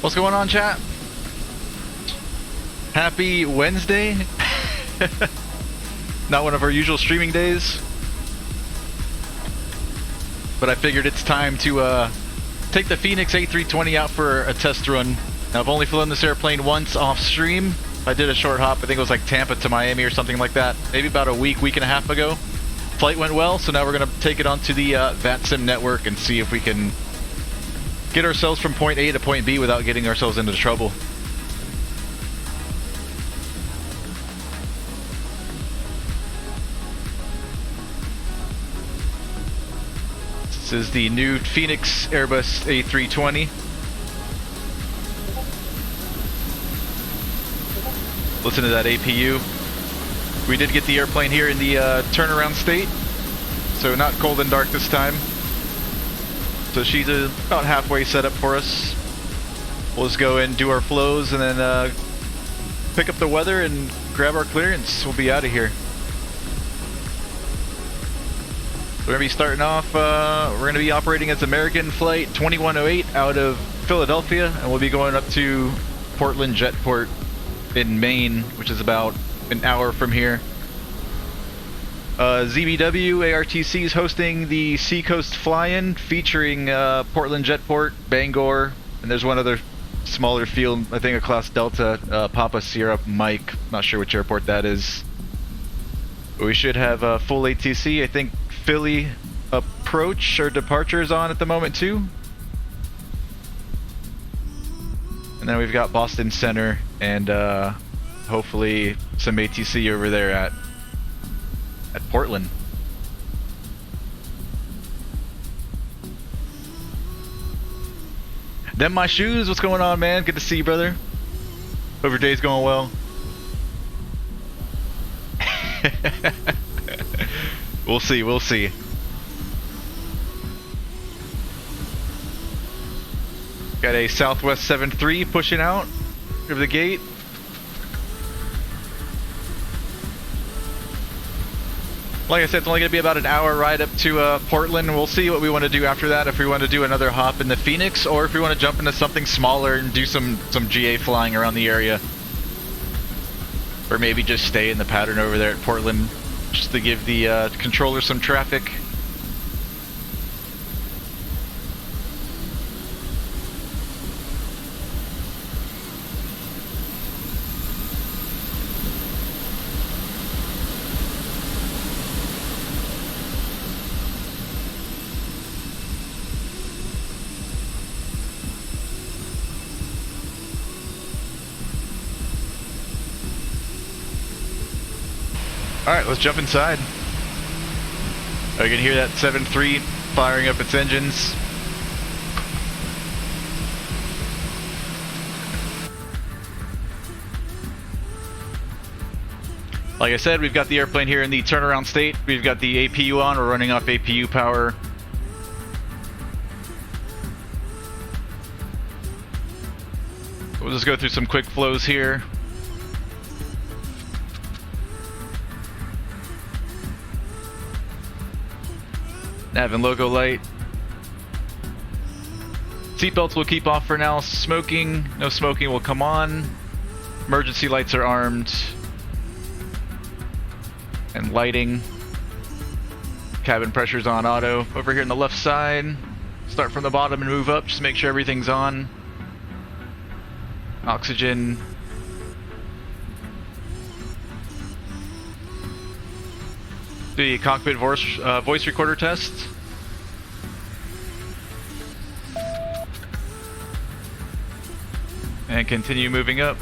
What's going on, chat? Happy Wednesday. Not one of our usual streaming days, but I figured it's time to take the Fenix A320 out for a test run. Now, I've only flown this airplane once off stream. I did a short hop, I think it was like Tampa to Miami or something like that, maybe about a week and a half ago. Flight went well, so now we're going to take it onto the VATSIM network and see if we can get ourselves from point A to point B without getting ourselves into trouble. This is the new Fenix Airbus A320. Listen to that APU. We did get the airplane here in the turnaround state, so not cold and dark this time. So she's about halfway set up for us. We'll just go and do our flows and then pick up the weather and grab our clearance. We'll be out of here. We're going to be starting off, we're going to be operating as American Flight 2108 out of Philadelphia, and we'll be going up to Portland Jetport in Maine, which is about an hour from here. ZBW ARTC is hosting the Seacoast Fly-In featuring Portland Jetport, Bangor, and there's one other smaller field, I think a Class Delta, Papa Sierra Mike. Not sure which airport that is. But we should have full ATC. I think Philly approach or departure is on at the moment too. And then we've got Boston Center and hopefully some ATC over there at Portland. Them my shoes, what's going on, man? Good to see you, brother. Hope your day's going well. We'll see, we'll see. Got a Southwest 73 pushing out over the gate. Like I said, it's only going to be about an hour ride up to Portland. We'll see what we want to do after that, if we want to do another hop in the Fenix, or if we want to jump into something smaller and do some GA flying around the area. Or maybe just stay in the pattern over there at Portland, just to give the controller some traffic. Alright, let's jump inside. I can hear that 7.3 firing up its engines. Like I said, we've got the airplane here in the turnaround state. We've got the APU on, we're running off APU power. We'll just go through some quick flows here. Nav and logo light. Seatbelts will keep off for now. Smoking, no smoking will come on. Emergency lights are armed. And lighting. Cabin pressure's on auto. Over here on the left side, start from the bottom and move up, just make sure everything's on. Oxygen. The cockpit voice recorder test. And continue moving up.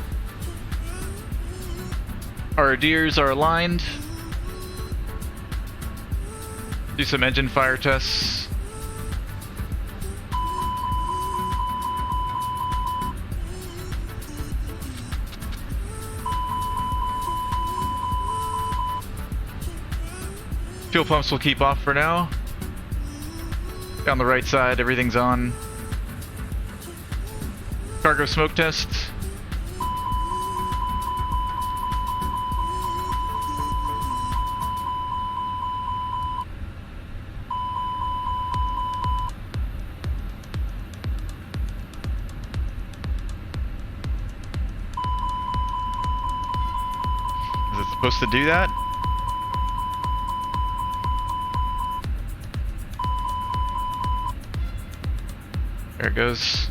Our gears are aligned. Do some engine fire tests. Fuel pumps will keep off for now. Down the right side, everything's on. Cargo smoke test. supposed to do that. There it goes.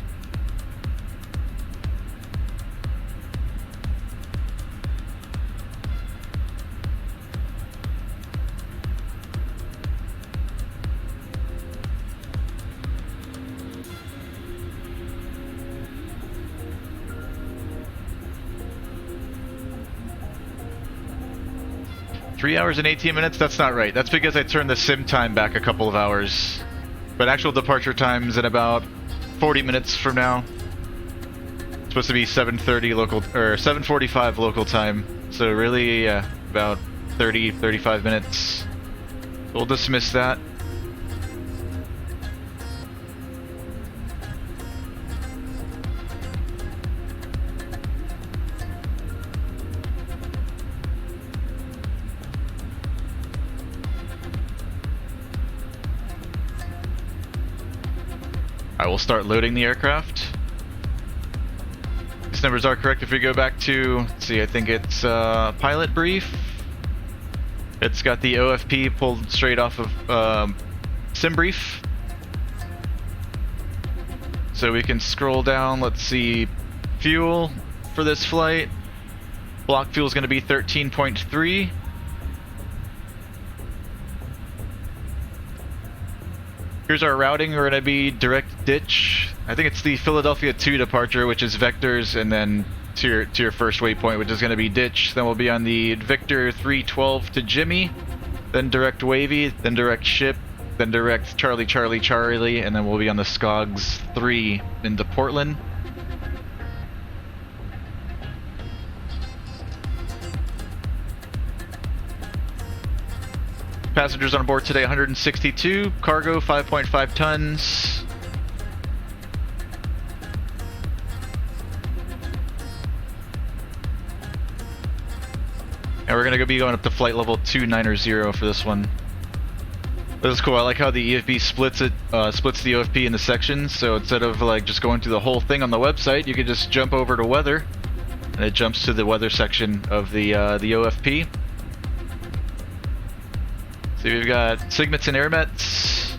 Three hours and 18 minutes? That's not right. That's because I turned the sim time back a couple of hours. But actual departure time's in about 40 minutes from now. It's supposed to be 7:30 local, or 7:45 local time. So really, about 35 minutes. We'll dismiss that. I will start loading the aircraft. These numbers are correct if we go back to, let's see, I think it's pilot brief. It's got the OFP pulled straight off of sim brief. So we can scroll down, let's see, fuel for this flight. Block fuel is going to be 13.3. Here's our routing. We're going to be direct ditch. I think it's the Philadelphia 2 departure, which is vectors, and then to your first waypoint, which is going to be ditch. Then we'll be on the Victor 312 to JIMEE, then direct WAVEY, then direct SHIPP, then direct Charlie Charlie Charlie, and then we'll be on the Skogs 3 into Portland. Passengers on board today 162, cargo 5.5 tons. And we're gonna be going up to flight level 290 for this one. This is cool. I like how the EFB splits the OFP into sections. So instead of like just going through the whole thing on the website, you can just jump over to weather, and it jumps to the weather section of the OFP. So we've got SIGMETs and AirMets.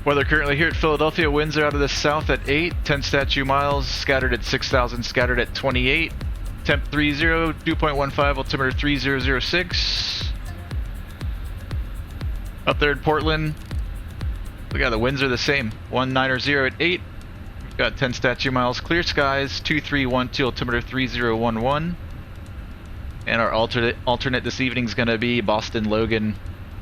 Weather currently here at Philadelphia. Winds are out of the south at 8, 10 statute miles, scattered at 6,000, scattered at 28. Temp 30, 2.15, altimeter 3006. Up there in Portland. Look at the winds are the same. 190 at 8. We've got 10 statute miles, clear skies, 2312, altimeter 3011. And our alternate this evening is going to be Boston Logan.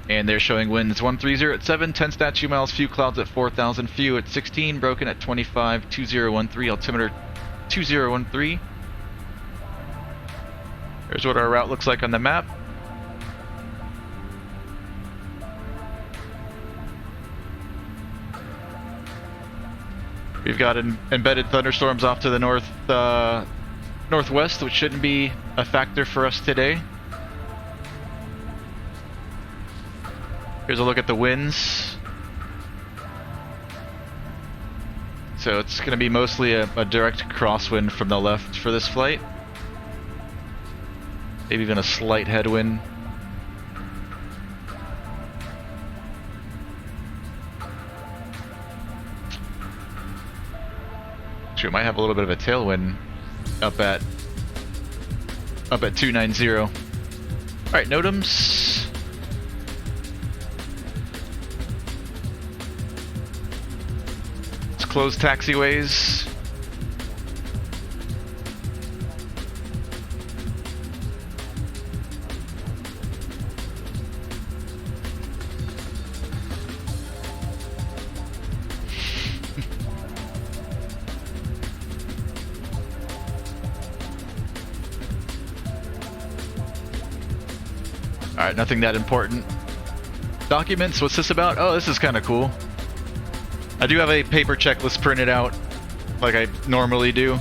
And they're showing winds 130 at 7, 10 statute miles, few clouds at 4,000, few at 16, broken at 25, 2013, altimeter 2013. Here's what our route looks like on the map. We've got embedded thunderstorms off to the northwest, which shouldn't be a factor for us today. Here's a look at the winds. So it's going to be mostly a direct crosswind from the left for this flight. Maybe even a slight headwind. We might have a little bit of a tailwind up at 290. All right, NOTAMs. Let's close taxiways. Alright, nothing that important. Documents, what's this about? Oh, this is kind of cool. I do have a paper checklist printed out, like I normally do.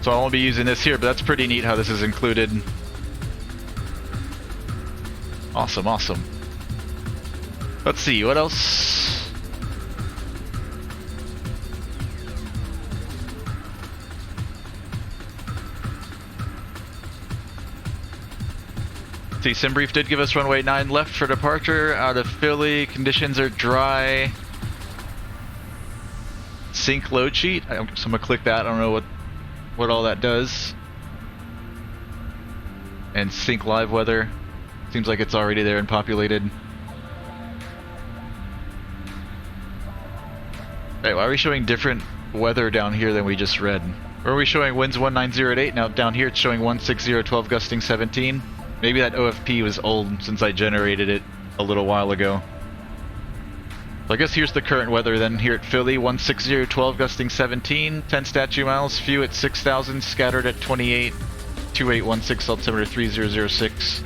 So I won't be using this here, but that's pretty neat how this is included. Awesome, awesome. Let's see, what else? See, SimBrief did give us runway 9 left for departure out of Philly. Conditions are dry. Sync load sheet. So I'm gonna click that. I don't know what all that does. And sync live weather. Seems like it's already there and populated. Hey, why are we showing different weather down here than we just read? Where are we showing winds 190 at 8? Now down here it's showing 160 at 12 gusting 17. Maybe that OFP was old since I generated it a little while ago. So I guess here's the current weather then here at Philly. 160 12 gusting 17, 10 statute miles, few at 6,000, scattered at 28, 2816 altimeter 3006.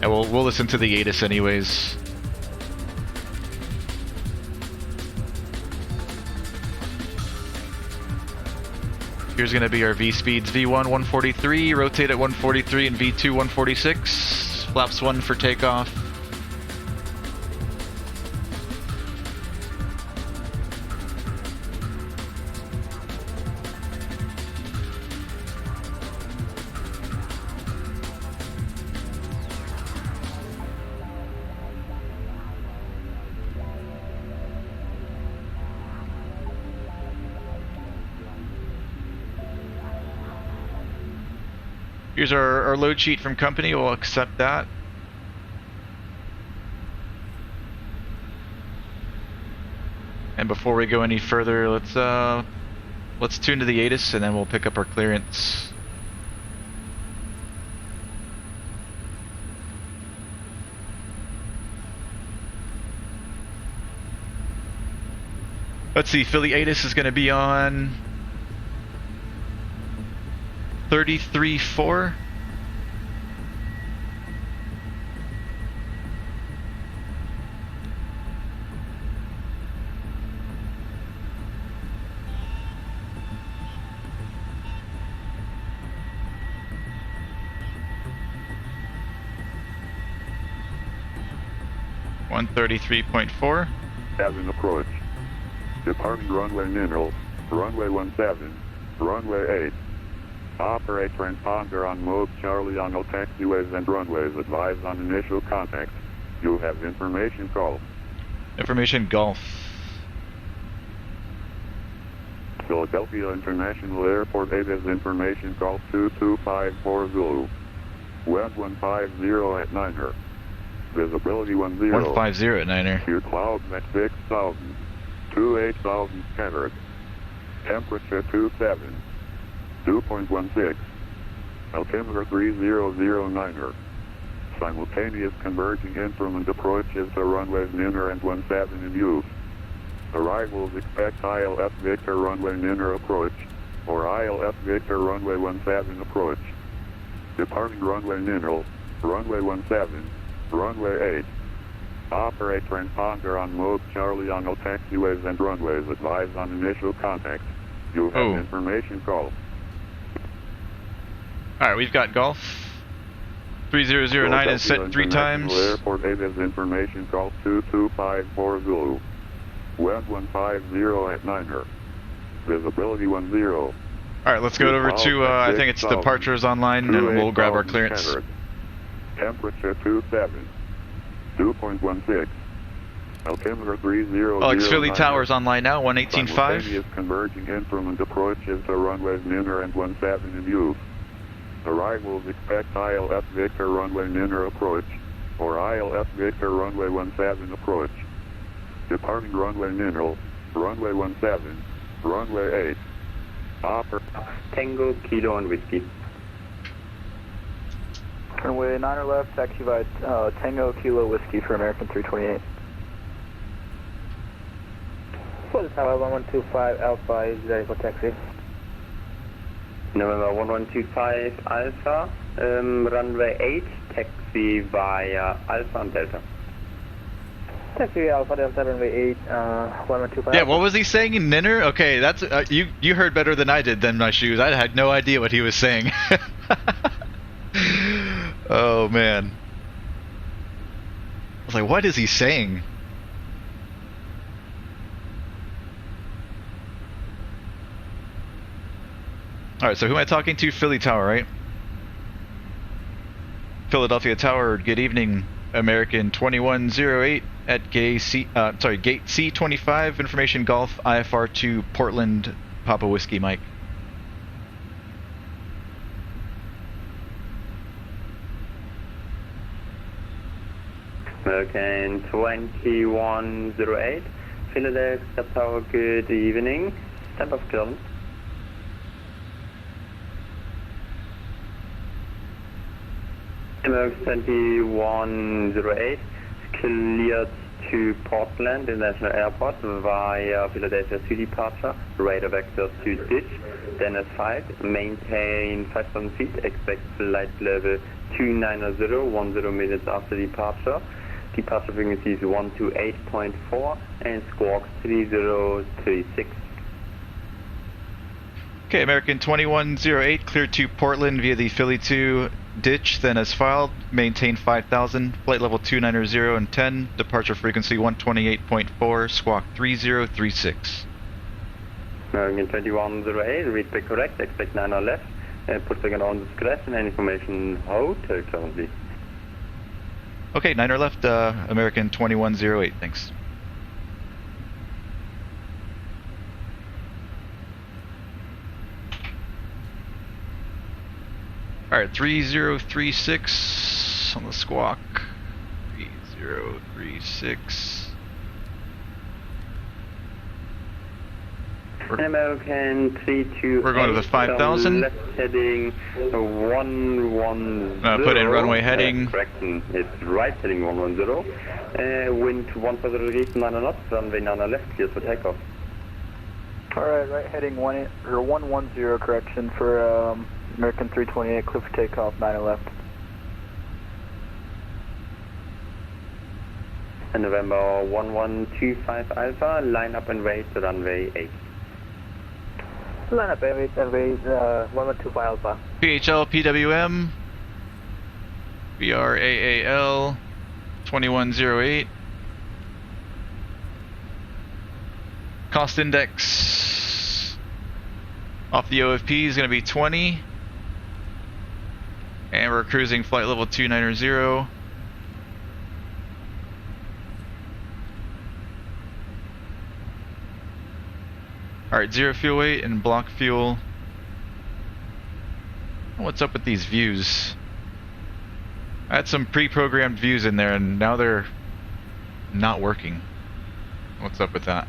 And we'll listen to the ATIS anyways. Here's going to be our V speeds. V1 143, rotate at 143, and V2 146. Flaps 1 for takeoff. Here's our load sheet from company. We'll accept that. And before we go any further, let's tune to the ATIS and then we'll pick up our clearance. Let's see, Philly ATIS is going to be on 33.4. $133.4. Having approach. Departing runway Mineral, runway 17, runway 8. Operate transponder on mode Charlie on all taxiways and runways. Advise on initial contact. You have information call. Information Golf. Philadelphia International Airport 8 is information call 2254 Zulu. Wind 150 at 9er. Visibility 10. 150 at 9er. Your clouds at 6,000 to 8,000 scattered. Temperature 27. 2.16. Altimeter 3009er. Simultaneous converging instrument approaches to runways Niner and 17 in use. Arrivals expect ILS Victor runway Niner approach or ILS Victor runway 17 approach. Departing runway Niner, runway 17, runway 8. Operate transponder on mode Charlie on all taxiways and runways. Advise on initial contact. You have information call. Alright, we've got Golf. 3009 is set 3 times. Airport 8 is information call 2254 Zulu. Wind 150 at 9er. Visibility 10. Alright, let's go over to, I think it's departures online, and we'll grab our clearance. Temperature 27. 2.16. Altimeter 3009. Alex Philly Towers online now, 118.5. Simultaneous converging instrument approaches to runways Niner and 17 in use. Arrivals expect ILS Victor runway Niner approach or ILS Victor runway 17 approach. Departing runway Niner, runway 17, runway 8. Tango, Kilo, and Whiskey. Runway 9 left, taxi by Tango, Kilo, Whiskey for American 328. Full Tower 1125 Alpha is ready for taxi. November 1125 Alpha, runway 8, taxi via Alpha and Delta. Taxi Alpha Delta runway 8, 1125. Yeah, what was he saying in Niner? Okay, that's you heard better than I did then, my shoes. I had no idea what he was saying. Oh man. I was like, what is he saying? Alright, so who am I talking to? Philly Tower, right? Philadelphia Tower, good evening. American 2108 at gate C25, information Golf, IFR2, Portland, Papa Whiskey Mike. American 2108, Philadelphia Tower, good evening. Stand off clearance. American 2108, cleared to Portland International Airport via Philadelphia City departure, radar vector to ditch, Dennis 5, maintain 5,000 feet, expect flight level 290, 10 minutes after departure. Departure frequency is 128.4 and squawk 3036. Okay, American 2108, cleared to Portland via the Philly 2 ditch, then as filed, maintain 5,000, flight level 290 and 10, departure frequency 128.4, squawk 3036. American 2108, read back correct, expect 9 or left, put second on discretion and information hotel currently. Okay, 9 or left, American 2108, thanks. Alright, 3036 on the squawk. 3036. American 328. We're going to the 5,000. Left heading 110. Put in runway heading. Correction, it's right heading 110. Wind 140 degrees, 9 knots, runway 9 left, clear for takeoff. Alright, right heading 110, correction for American 328, clear for takeoff, 9 left. And November 1125 Alpha, line up and wait to runway 8. Line up and wait, 1125 Alpha. KPHL, PWM, BRAAL, 2108. Cost index off the OFP is going to be 20. And we're cruising flight level 290. Alright, 0 fuel weight and block fuel. What's up with these views? I had some pre-programmed views in there and now they're not working. What's up with that?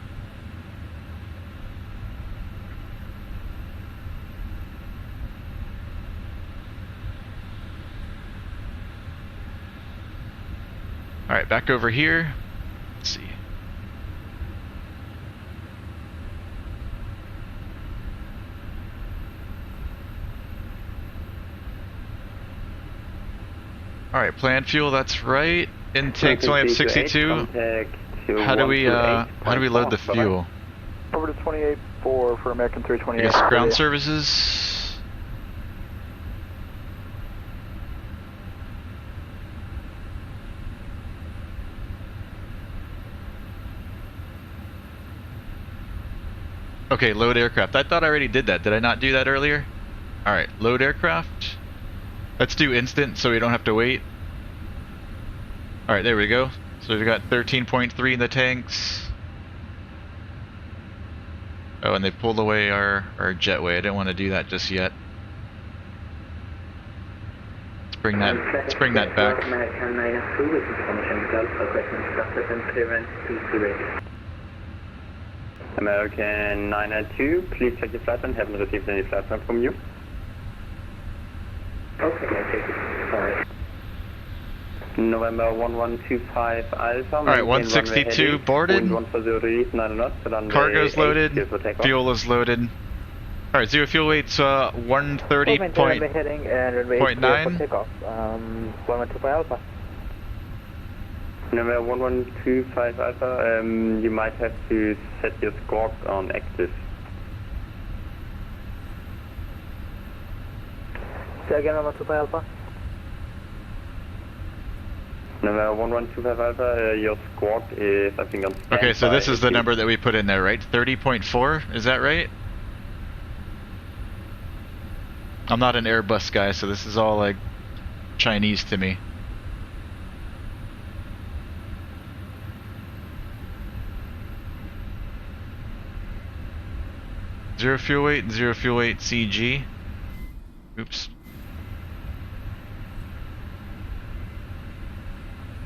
Alright, back over here. Let's see. Alright, planned fuel, that's right. Intake's only at 62. How do we load the fuel? Over to 28.4 for American 328. I guess ground services. Okay, load aircraft. I thought I already did that. Did I not do that earlier? Alright, load aircraft. Let's do instant so we don't have to wait. Alright, there we go. So we've got 13.3 in the tanks. Oh, and they pulled away our jetway. I didn't want to do that just yet. Let's bring that back. American 902, please check your flight plan. Haven't received any flight plan from you. Okay, I take it. Sorry. November 1125 Alpha. Alright, 162 boarded. Cargo's loaded. Fuel is loaded. Alright, 0 fuel weight's 130.9. Heading and runway 8 for takeoff. 1125 Alpha. November 1125 Alpha, you might have to set your squawk on active. Say again, 1125 Alpha. November 1125 Alpha, your squawk is, I think, on standby. Okay, so this is the number that we put in there, right? 30.4, is that right? I'm not an Airbus guy, so this is all like Chinese to me. Zero fuel weight and 0 fuel weight CG. Oops.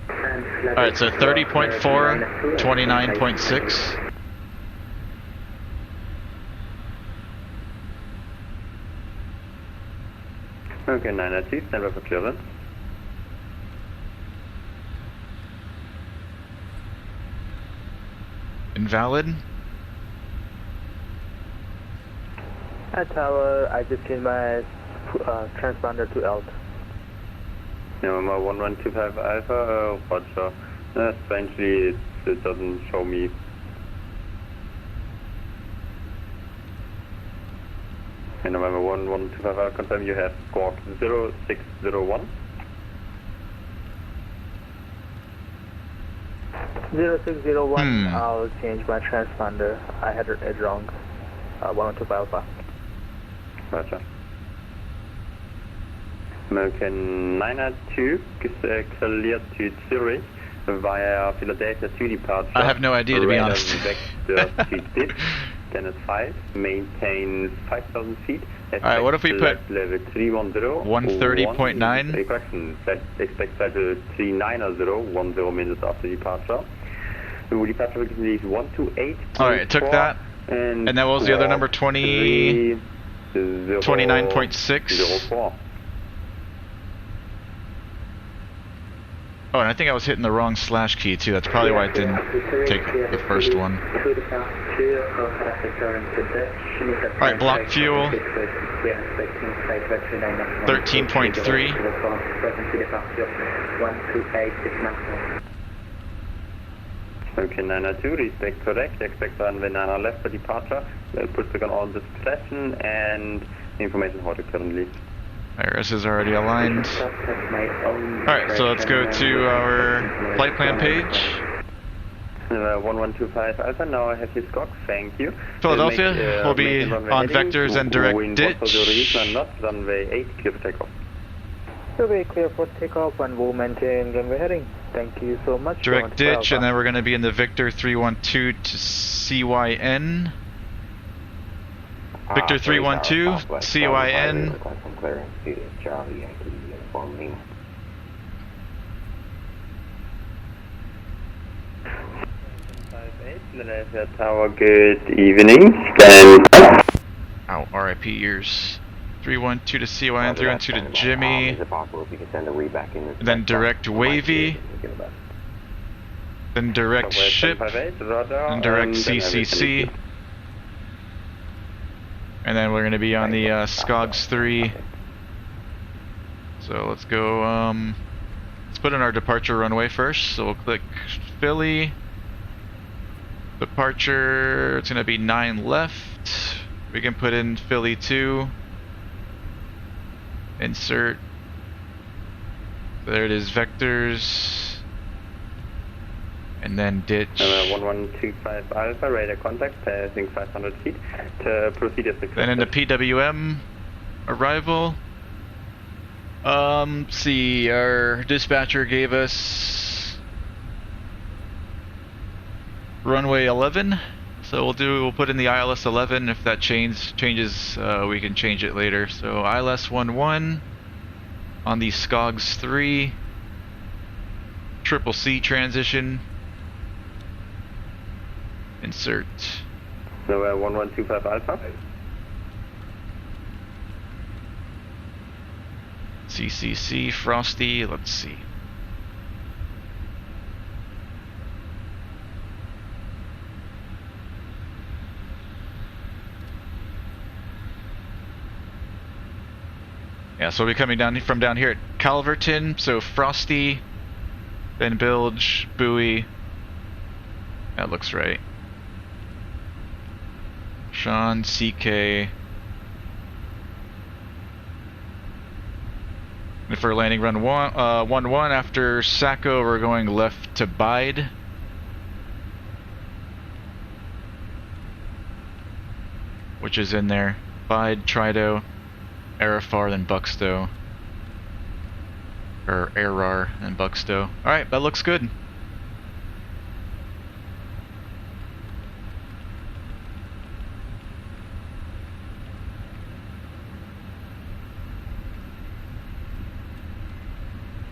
Alright, so 30.4, 29.6. Okay, 992, stand by for clearance. Invalid. At tower, I just changed my transponder to alt. November 1125 Alpha, roger. Strangely, it doesn't show me. And November 1125 Alpha, confirm you have squawk 0601. 0601, I'll change my transponder. I had it wrong. 112 Alpha. Roger. American 902 cleared to Zurich via Philadelphia to departure. I have no idea, to be honest. Vector to ditch, then at 5, maintain 5,000 feet. Alright, what if we put level 310, 130.9? Correction, expect level 390, 10 minutes after departure. The departure will leave 128. Alright, took that. And that was the other number, 29.6. Oh, and I think I was hitting the wrong slash key too. That's probably why it didn't take the first one. Alright, block fuel. 13.3. Okay, 902, respect correct. Expect runway 9 left for departure. Pushback on all dispossession and information holding currently. IRS is already aligned. Alright, so let's go to our flight plan page. 1125 Alpha, now I have his scock, thank you. Philadelphia will be on vectors and direct ditch. Not runway 8, clear for takeoff. Runway clear for takeoff and we'll maintain runway heading. Thank you so much. Direct ditch, and then we're going to be in the Victor 312 to CYN. Victor 312, CYN. Philadelphia Tower, good evening. Stand by. Ow, RIP ears. 312 to CYN, 312 to JIMEE. Then direct WAVEY. Then direct SHIPP. Then direct CCC. And then we're going to be on the SCOGS 3. So let's go, let's put in our departure runway first. So we'll click Philly. Departure, it's going to be 9 left. We can put in Philly 2. Insert. There it is, vectors. And then ditch. 1125 Alpha, radar contact, passing 500 feet. To proceed as expected. Then into PWM arrival. See, our dispatcher gave us runway 11. So we'll put in the ILS 11. If that changes, we can change it later. So ILS 11 on the SCOGS 3. Triple C transition. Insert. So 1125 Alpha. CCC, Frosty, let's see. Yeah, so we'll be coming down from down here at Calverton, so Frosty, then Bilge, Buoy. That looks right. Sean, CK. And for landing run 1-1 after Sacco, we're going left to Bide. Which is in there. Bide, Trido. Aerofar, then Buckstow. Or Aerar, then Buckstow. Alright, that looks good.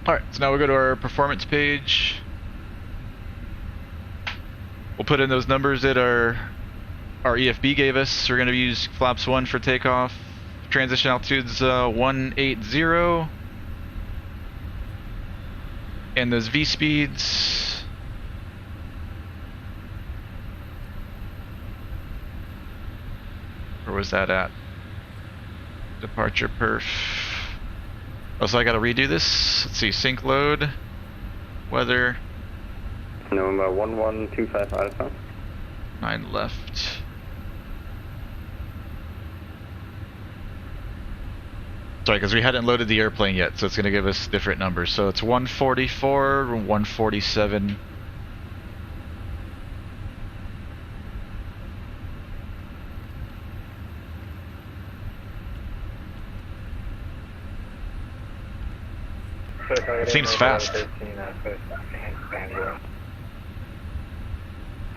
Alright, so now we'll go to our performance page. We'll put in those numbers that our EFB gave us. We're going to use flaps 1 for takeoff. Transition altitude's 180. And those V speeds. Where was that at? Departure perf. Oh, so I gotta redo this. Let's see, sync load, weather. November 1125 Alpha. 9 left. Sorry, because we hadn't loaded the airplane yet, so it's gonna give us different numbers. So it's 144, 147. It seems fast.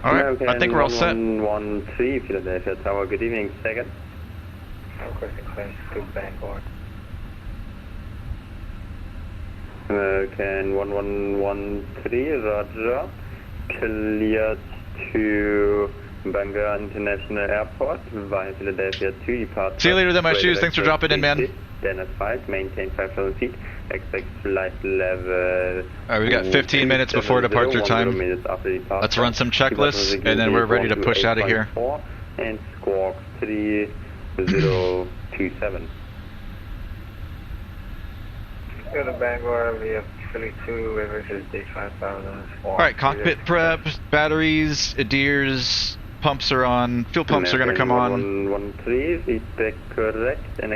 Alright, I think we're all set. 113 Philadelphia Tower, good evening, second. American 1113, Roger. Cleared to Bangor International Airport via Philadelphia 2 departure. See you later then, my shoes. Thanks for dropping in, man. Dennis 5, maintain 5,000 feet. Expect flight level. Alright, we got 15 minutes before departure time. Let's run some checklists, and then we're ready to push out of here. And squawk 3027. Go to Bangor, we have Philly 2, Rivers is D5004. Alright, cockpit prep, batteries, adheres, pumps are on, fuel pumps are going to come on. 113, feedback correct, and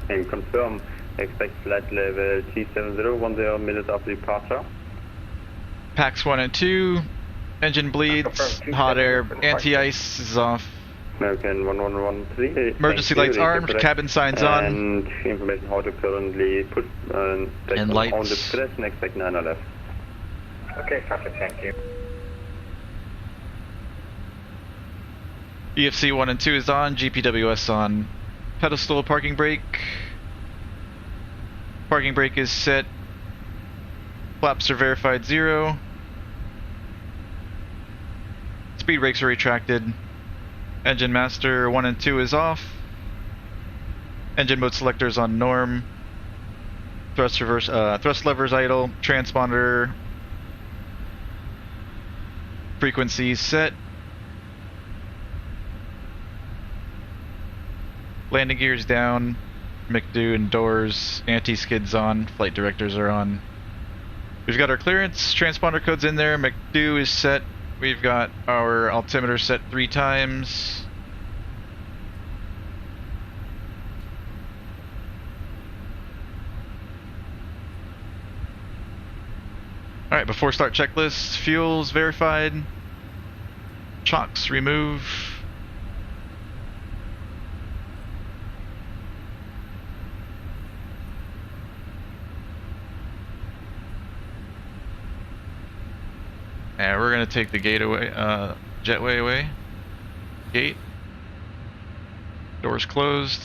and confirm, expect flight level T70, 10 minutes after departure. Packs 1 and 2, engine bleeds, hot air, anti-ice is off. American 1113. Emergency lights armed, cabin signs on. And information how to currently put and lights on the press and expect 9 left. Okay, copy, thank you. EFC 1 and 2 is on, GPWS on. Pedestal parking brake. Parking brake is set. Flaps are verified 0. Speed brakes are retracted. Engine master 1 and 2 is off. Engine mode selector is on norm. Thrust levers idle. Transponder frequency set. Landing gears down. McDo and doors. Anti-skids on. Flight directors are on. We've got our clearance. Transponder codes in there. McDo is set. We've got our altimeter set 3 times. Alright, before start checklist, fuel's verified. Chocks remove. And we're gonna take the gate away, jetway away. Gate. Doors closed.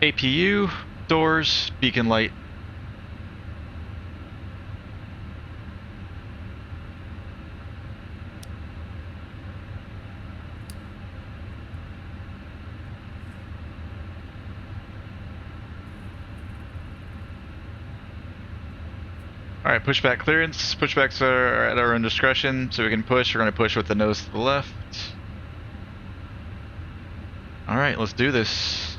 APU, doors, beacon light. Alright, pushback clearance. Pushbacks are at our own discretion, so we can push. We're going to push with the nose to the left. Alright, let's do this.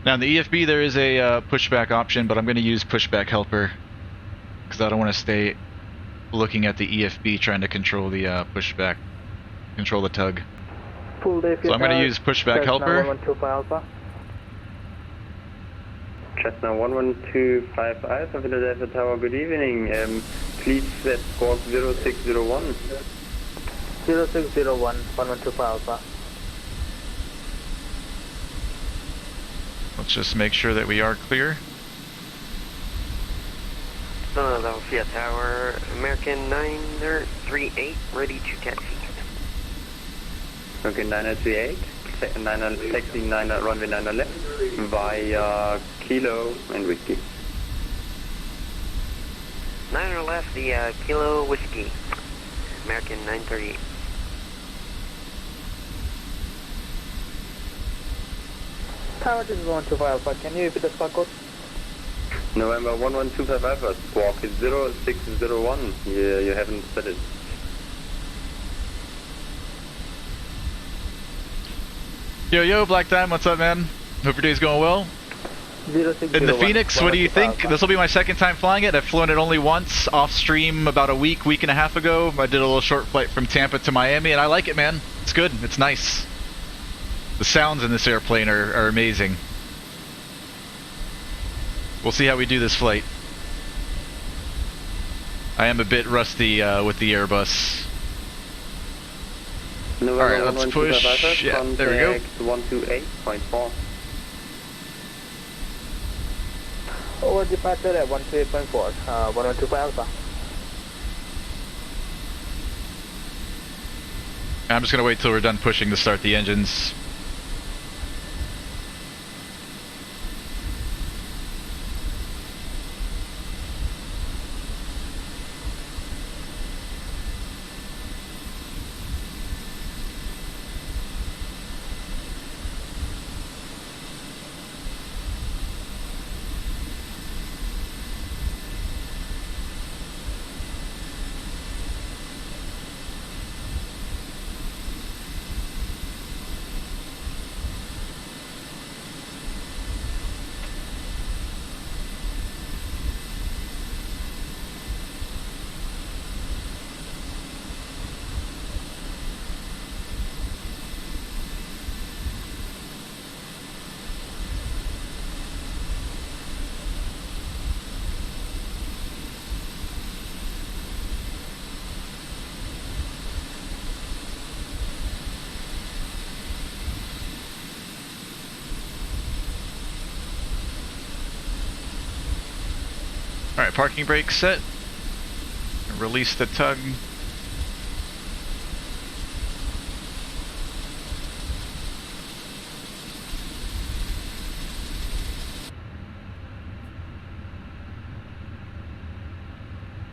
Now in the EFB there is a pushback option, but I'm going to use pushback helper because I don't want to stay looking at the EFB trying to control the pushback, control the tug. Full day So I'm going to use pushback helper. Cessna 1125 Alpha, Philadelphia Tower, good evening. Please set squawk 0601. 0601, 112 Alpha. Let's just make sure that we are clear. Philadelphia Tower, American 938, ready to taxi. Okay, 938, taxi 9, runway 9 left, via Kilo and Whiskey. 9 left, the Kilo Whiskey, American 938. Tower, this is 112 Alpha. Can you repeat the spot code? November 1125 Alpha, squawk 0601. You haven't said it. Yo, Black Time, what's up, man? Hope your day's going well. 0601. In the Phoenix, what do you think? This will be my second time flying it. I've flown it only once off stream about a week and a half ago. I did a little short flight from Tampa to Miami, and I like it, man. It's good. It's nice. The sounds in this airplane are amazing. We'll see how we do this flight. I am a bit rusty with the Airbus. November Alright, let's push. Alpha, Yeah, there we go. 128.4. Over departure at 128.4, 112 Alpha. I'm just gonna wait till we're done pushing to start the engines. Alright, parking brake set. Release the tug.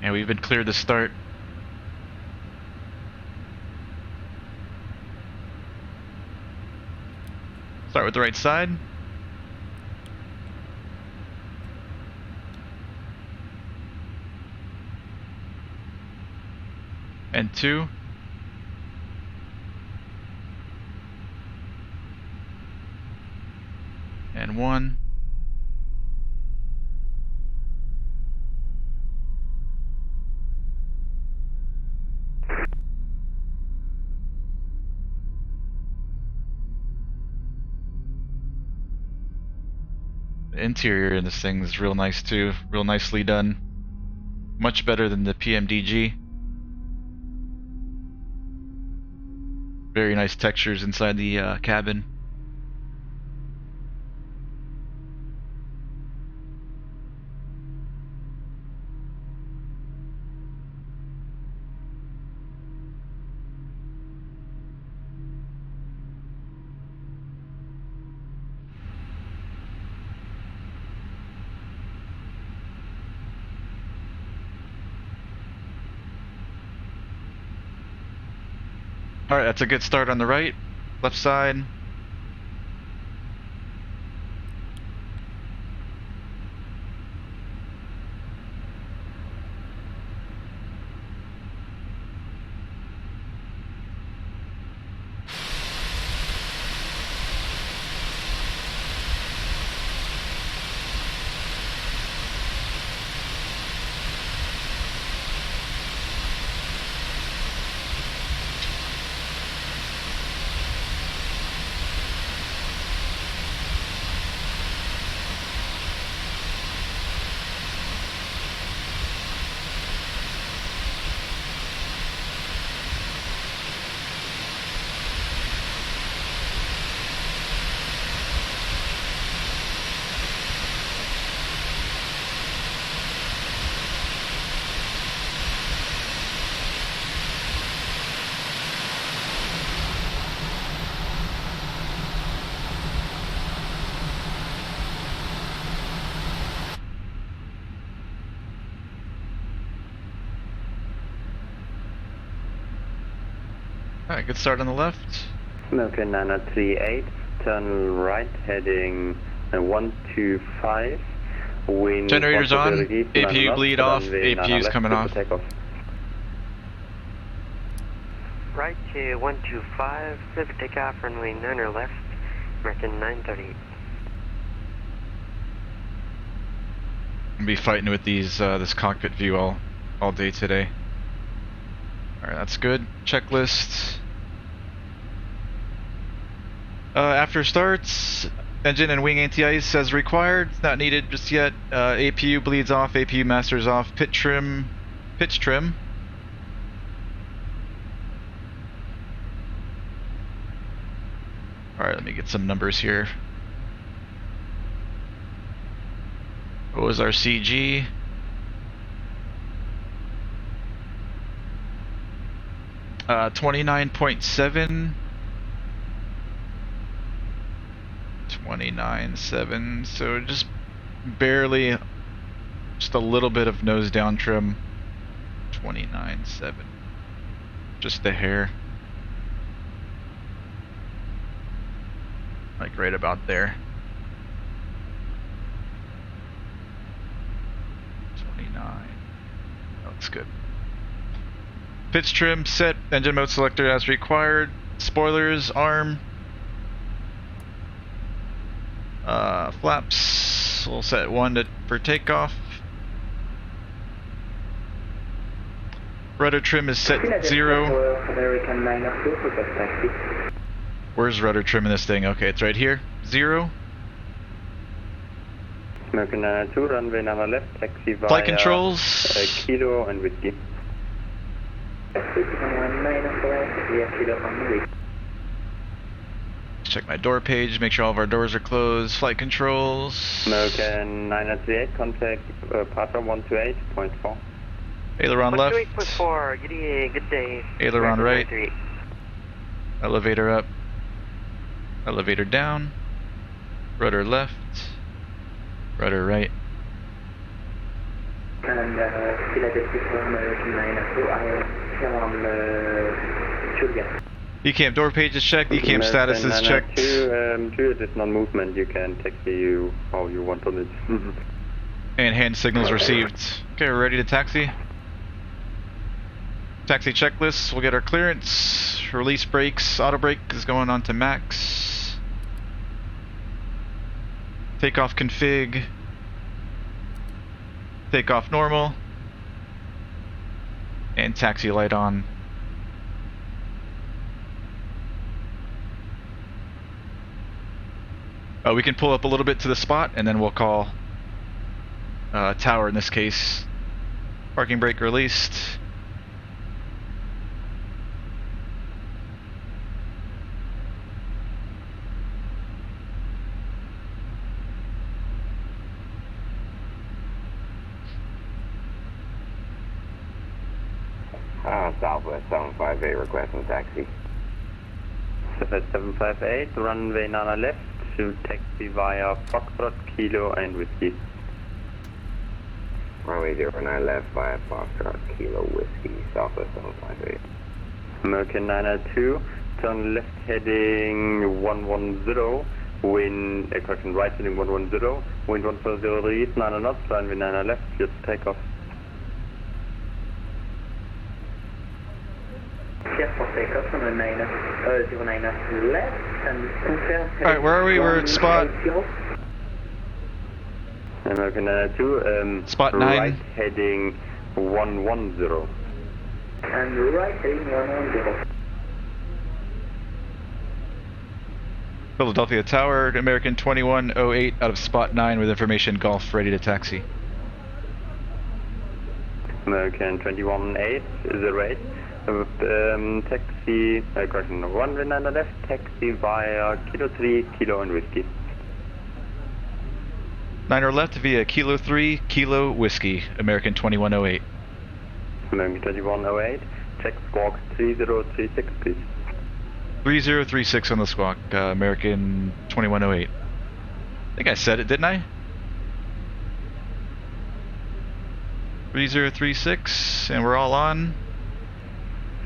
And we've been cleared to start. Start with the right side. And 2. And 1. The interior in this thing is real nice too, real nicely done. Much better than the PMDG. Very nice textures inside the cabin. Alright, that's a good start on the right, left side. Alright, good start on the left. American 938, turn right heading 125. Wind Generators on, possibility, APU bleed off, APU's coming off. Takeoff. Right to 125, clear for takeoff, runway 9 left, American 938. I'll be fighting with these this cockpit view all day today. Alright, that's good. Checklist. After starts, engine and wing anti-ice as required. It's not needed just yet. APU bleeds off, APU masters off, pitch trim. Alright, let me get some numbers here. What was our CG? Uh, 29.7. 29.7, so just barely, just a little bit of nose down trim. 29.7, just the hair, like right about there. 29, looks good. Pitch trim set, engine mode selector as required. Spoilers, arm. Flaps, we'll set 1 for takeoff. Rudder trim is set 0. Where's rudder trim in this thing? Okay, it's right here. 0. American 902, runway 9 left, taxi via Flight controls. Kilo and whiskey. Check my door page, make sure all of our doors are closed. Flight controls. American 938, contact Patra 128.4. Aileron left. 128.4, good day. Aileron right. 938. Elevator up. Elevator down. Rudder left. Rudder right. And Philadelphia from American 902, I am Julia. ECAM door page is checked, ECAM status is checked. Due to non-movement, you can taxi you how you want on it. And hand signals received. Okay, we're ready to taxi. Taxi checklist, we'll get our clearance. Release brakes, auto brake is going on to max. Takeoff config. Takeoff normal. And taxi light on. We can pull up a little bit to the spot and then we'll call tower in this case. Parking brake released. Southwest 758 requesting taxi. Southwest 758, runway 9 left to taxi via Foxtrot, Kilo and Whiskey. Runway 09 left via Foxtrot, Kilo, Whiskey, Southwest 758. American 902, turn left heading 110, wind, correction, right heading 110, wind 140 east, 9 knots, runway 9 left, just take off. Jetport takeoff from the 09 left and confirm. Alright, where are we? We're at spot. American 902, spot 9. Right heading 110. And right heading 110. Philadelphia Tower, American 2108 out of spot 9 with information Golf ready to taxi. American 218 is the rate. Taxi, correction, runway 9 left, taxi via Kilo 3, Kilo and Whiskey. 9 left via Kilo 3, Kilo Whiskey, American 2108. American 2108, check squawk 3036 please. 3036 on the squawk, American 2108. I think I said it, didn't I? 3036, and we're all on.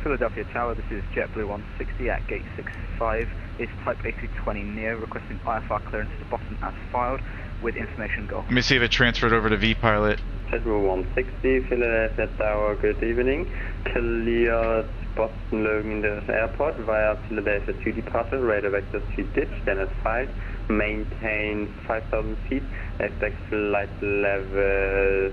Philadelphia Tower, this is JetBlue 160 at gate 65. It's type A320 Neo requesting IFR clearance to Boston as filed with information go. Let me see if it transferred over to vPilot. JetBlue 160, Philadelphia Tower, good evening. Cleared Boston Logan International Airport via Philadelphia to departure, radar vector to ditch, then at 5. Maintain 5,000 feet, expect flight level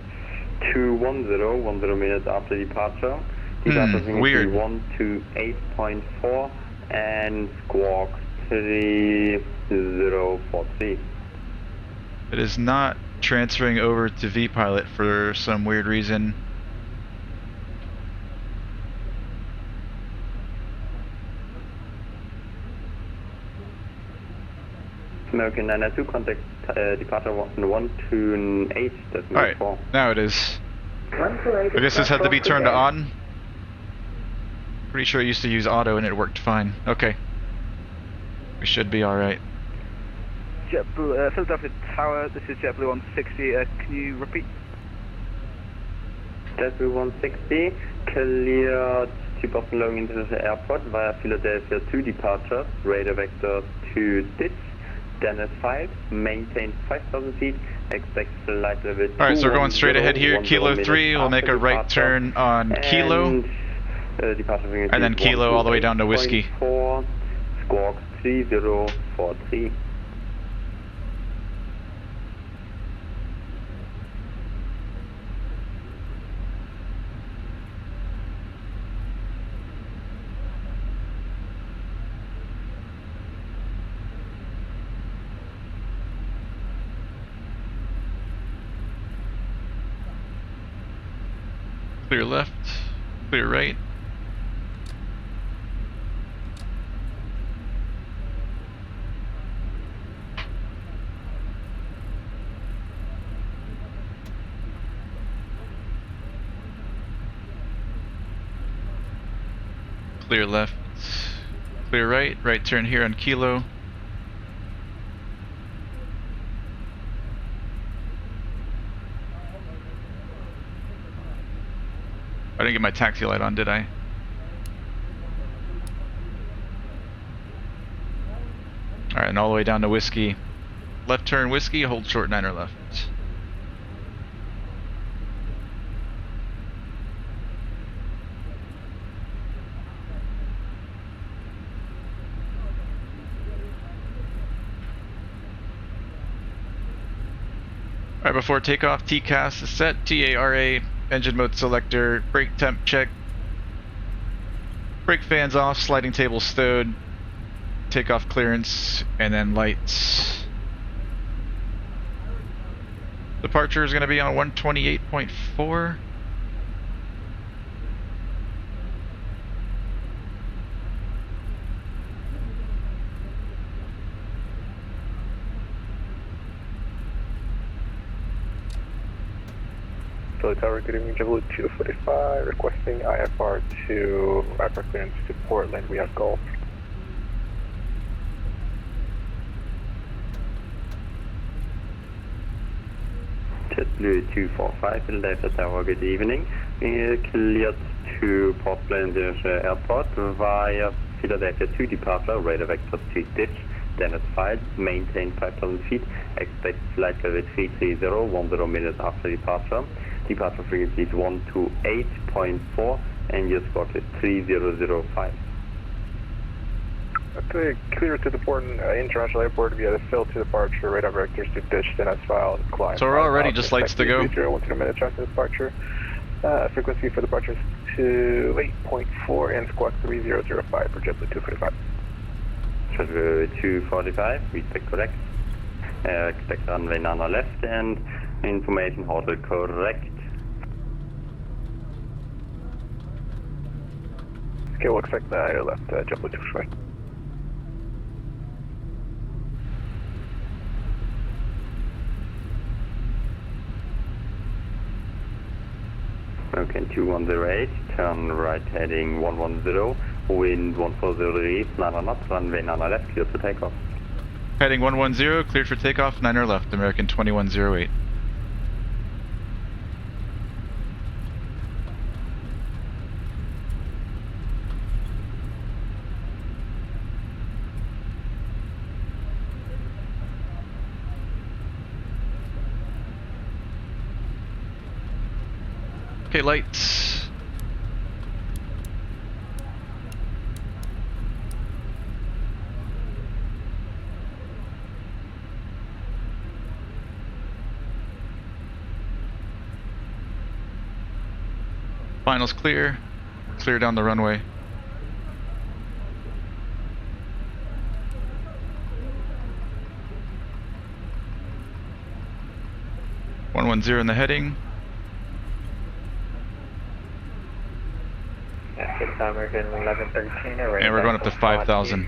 210, 10 minutes after departure. Departure weird. 128.4 and squawk 3043. It is not transferring over to vPilot for some weird reason. American 992, contact departure 128. Alright, now it is. I guess this had to be turned on. Pretty sure I used to use auto and it worked fine. Okay. We should be alright. JetBlue, Philadelphia Tower, this is JetBlue 160, can you repeat? JetBlue 160, cleared to Boston Logan International Airport via Philadelphia to departure, radar vector to ditch, Dennis 5, maintain 5,000 feet, expect flight level 2. Alright, so we're going straight ahead here, Kilo 3, we'll make a right turn on Kilo, and then Kilo all the way down to Whiskey. Squawk 3043. Clear left, clear right. Clear left, clear right, right turn here on Kilo. I didn't get my taxi light on, did I? Alright, and all the way down to Whiskey. Left turn Whiskey, hold short 9er left. Alright, before takeoff, TCAS is set, TARA, engine mode selector, brake temp check, brake fans off, sliding table stowed, takeoff clearance, and then lights. Departure is going to be on 128.4. Tower, good evening, JetBlue 245, requesting IFR to IFR clearance to Portland, we have Gulf. JetBlue 245, Philadelphia Tower, good evening. Cleared to Portland International Airport via Philadelphia to departure, radar vector to ditch, Dennis 5, maintain 5,000 feet, expect flight level 330, 10 minutes after departure. Departure frequency is 128.4 and your squawk is 3005. Okay, clear to the Portland International Airport via the fill to departure, radar vectors to ditch, then as filed, climb. So we're already just lights to go. 1 minutes after departure. Frequency for departure is 28.4 and squawk 3005 for JetBlue 245. JetBlue 245, respect correct. Expect runway 9 left and information hotel correct. Okay, we'll expect the air left, JetBlue 245. Okay, 2108, turn right heading 110, wind 140 degrees, 9 knots, runway 9 left, clear to takeoff. Heading 110, cleared for takeoff, 9er left, American 2108. Okay, lights. Finals clear. Clear down the runway. .110 in the heading. American 1113. And we're going up to 5,000.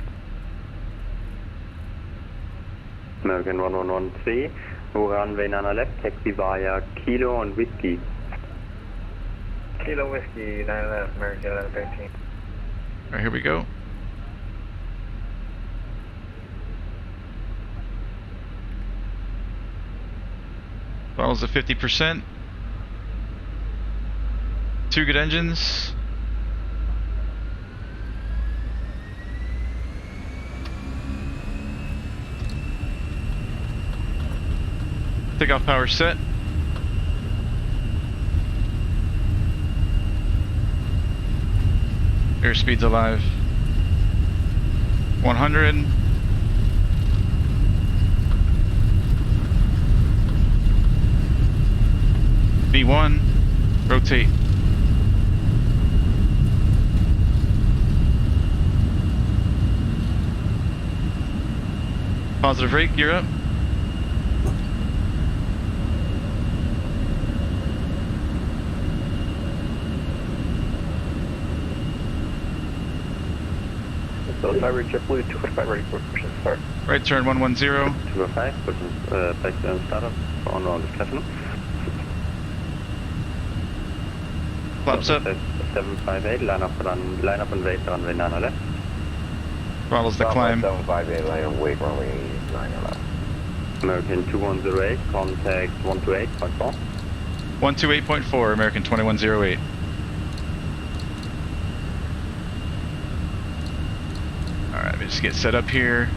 American 1113, runway 9 left, taxi via Kilo and Whiskey. Kilo Whiskey 9 left, American 1113. Alright, here we go. Throttle's at 50%. 2 good engines. Takeoff power set. Airspeed's alive. 100. V1. Rotate. Positive rake, gear up. So cyber JetBlue 245 ready for push start. Right turn 110. 205, push back and startup on round discussion. Flaps up. 758, line up and wait runway 9 left. Throttles the climb. 758, line up, wait, runway 9 left. American 2108, contact 128.4. 128.4, American 2108. Alright, let me just get set up here.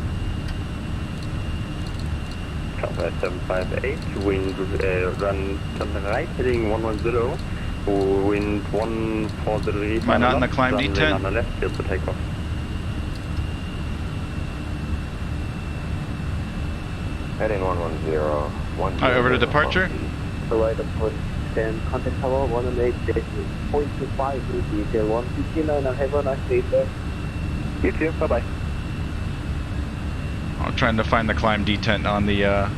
Copy 758, wind run to the right, heading 110. Wind 140. Am I not in the climb D10? On the left, clear for takeoff. Heading 110. Alright, over to departure. The right approach, then contact tower 108.25, detail 159, and have a nice day, sir. You too, bye-bye. I'm trying to find the climb detent on the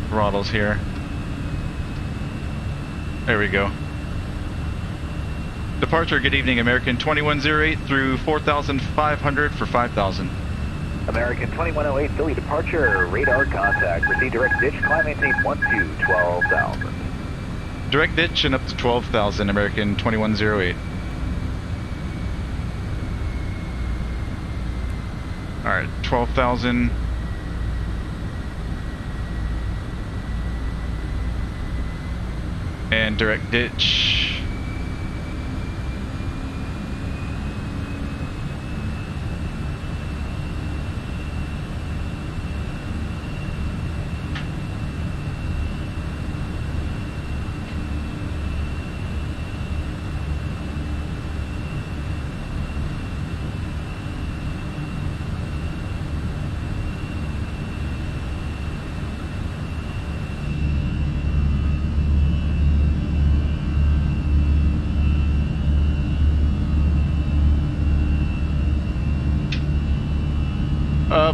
throttles here. There we go. Departure, good evening, American 2108 through 4,500 for 5,000. American 2108, Philly departure, radar contact, proceed direct ditch, climb maintain 12,000. Direct ditch and up to 12,000, American 2108. Alright, 12,000. And direct ditch.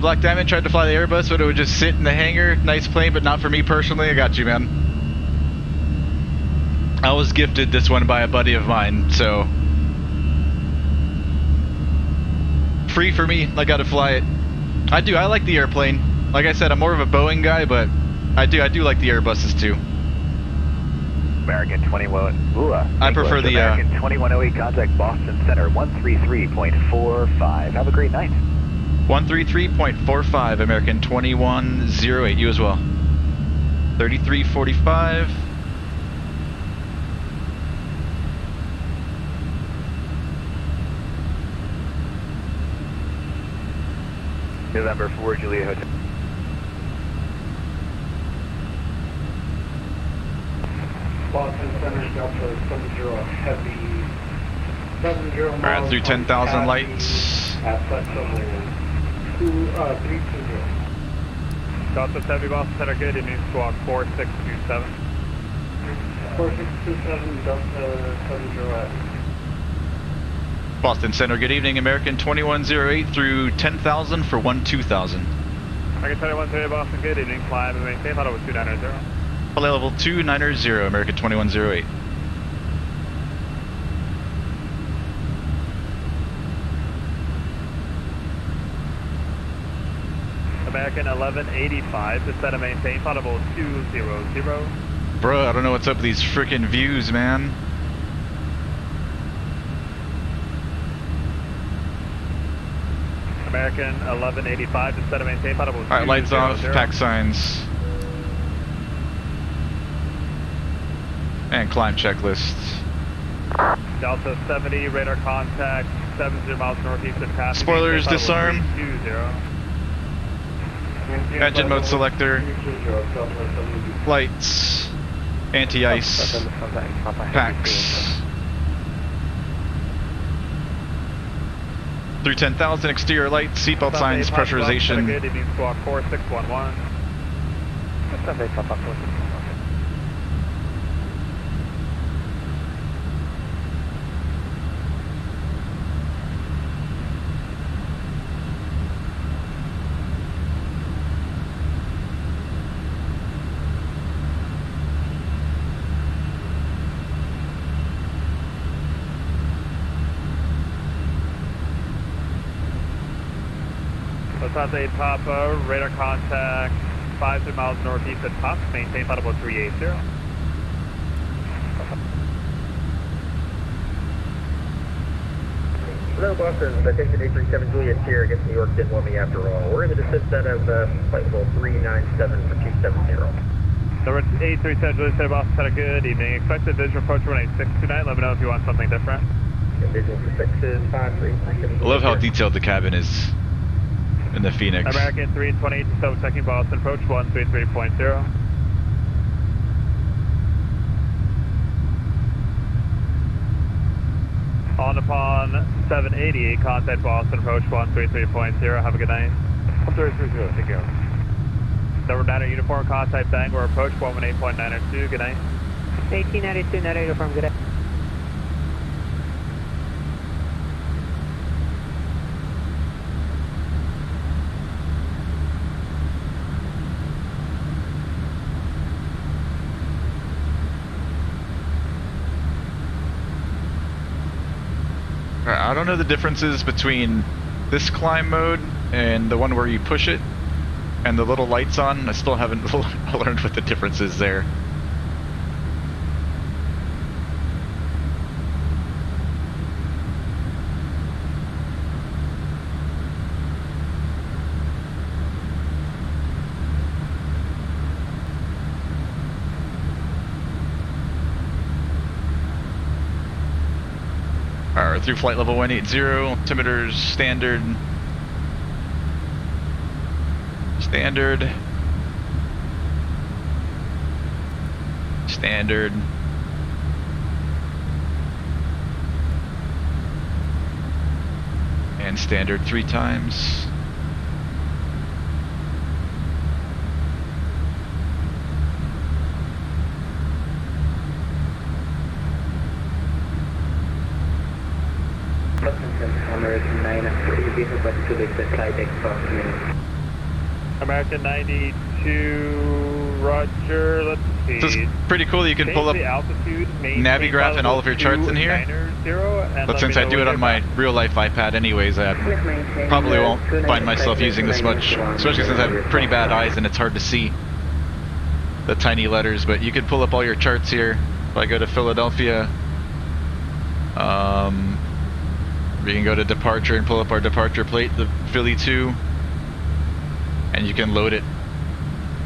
Black Diamond tried to fly the Airbus, but it would just sit in the hangar. Nice plane, but not for me personally. I got you, man. I was gifted this one by a buddy of mine, so free for me. I gotta fly it. I do. I like the airplane. Like I said, I'm more of a Boeing guy, but I do like the Airbuses too. American 21. I prefer the American 2108, contact Boston Center 133.45. Have a great night. 133.45, American 2108, you as well. 3345. November 4, Juliet Hotel. Boston Center, Delta 70 Heavy, 70 miles. Alright, through 10,000 lights. At flight level 320. Delta 70 Boston Center, good evening, squawk 4627. 4627, Delta 70 Heavy. Boston Center, good evening. American 2108 through 10,000 for 12,000. American 2108 Boston, good evening. Climb and maintain level 290. Flight level 290, American 2108. American 1185, descend and maintain flight level 200. Bro, I don't know what's up with these freaking views, man. American 1185, descend and maintain flight level 200. Alright, lights off, pack signs. And climb checklist. Delta 70, radar contact, 70 miles northeast of Pasadena. Spoilers disarm. 320. Engine mode selector. Lights. Anti-ice. Packs. Through 10,000, exterior lights, seatbelt signs, pressurization. Good evening, squawk 4611. Volanta Papa, radar contact, 50 miles northeast of Tops, maintain flight level 380. Hello, Boston. Attention 837 Juliet here against New York. Didn't want me after all. We're in the descent out of flight level 397 for 270. Number 837 Juliet, City, Boston, Center, good evening. Expected visual approach 18629. Let me know if you want something different. Visual for 6 is 5337. I love how detailed the cabin is in the Phoenix. American 320, so checking Boston, approach 133.0. On upon 788, contact Boston, approach 133.0. Have a good night. 1330, take care. Number 9 uniform, contact Bangor, approach 118.902. Good night. 1892, 9 uniform, good night. I don't know the differences between this climb mode and the one where you push it and the little lights on. I still haven't learned what the difference is there. Alright, through flight level 180, altimeters standard. Standard. Standard. And standard 3 times. American 92, Roger, let's see. So it's pretty cool that you can pull up Navigraph and all of your charts in here. But since I do it on my real life iPad anyways, I probably won't find myself using this much, especially since I have pretty bad eyes and it's hard to see the tiny letters. But you can pull up all your charts here. If I go to Philadelphia, we can go to departure and pull up our departure plate, the Philly 2, and you can load it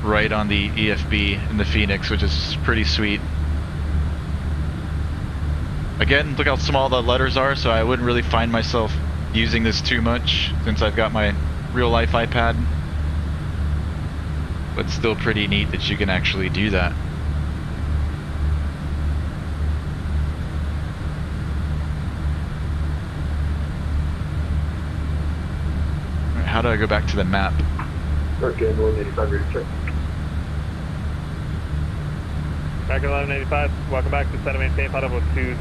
right on the EFB in the Phoenix, which is pretty sweet. Again, look how small the letters are, so I wouldn't really find myself using this too much since I've got my real life iPad. But still pretty neat that you can actually do that. how do I go back to the map? Okay, 1185, ready to check. Back at 1185, welcome back to center maintain, flight level 200.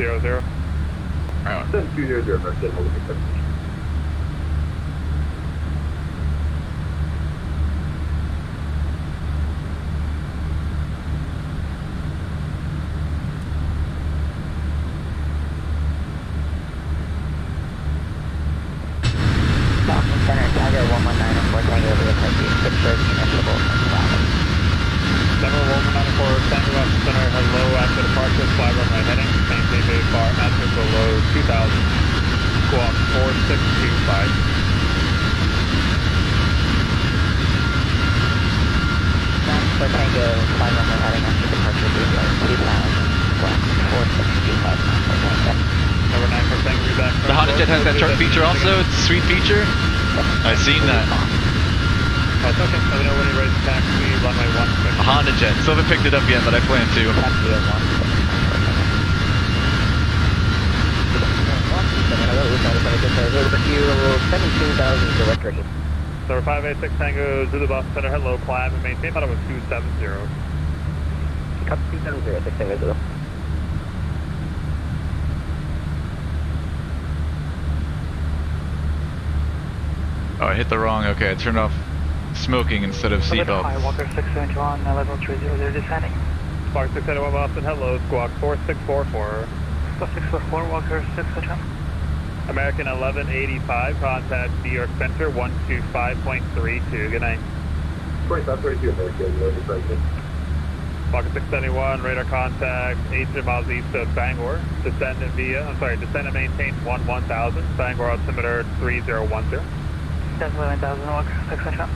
Right on. 7200, back to 1185. Center, Tiger 119 and 4 Tango over the country, Pittsburgh, municipal, Denver 194, Tango up center, hello, after departure, fly runway heading, maintain very far, altitude below 2000, squawk 4625. For Tango, fly runway heading after departure, below 2000, squawk 4625 for Tango. Number 9 for Tango, be back. The Honda Jet has that truck feature also. It's a sweet feature. I've seen that. Oh, it's okay. Let me know when you're ready to taxi, runway 16. A Honda Jet. Still haven't picked it up yet, but I plan to. Number 586 Tango, Zulu Bus Center, hello, climb and maintain, thought it was 270. Copy 270, 6 Tango Zulu. Oh, I hit the wrong. Okay, I turned off smoking instead of seatbelts. Hi, Walker 671, level 300, descending. Spark 671 Boston, hello, squawk 4644. Squawk 644, Walker 671. American 1185, contact New York Center 125.32. Good night. 2532, American, loading president. Walker 671, radar contact 800 miles east of Bangor. Descend and maintain 1000. Bangor altimeter 3010. That's 11,000, Walker 671.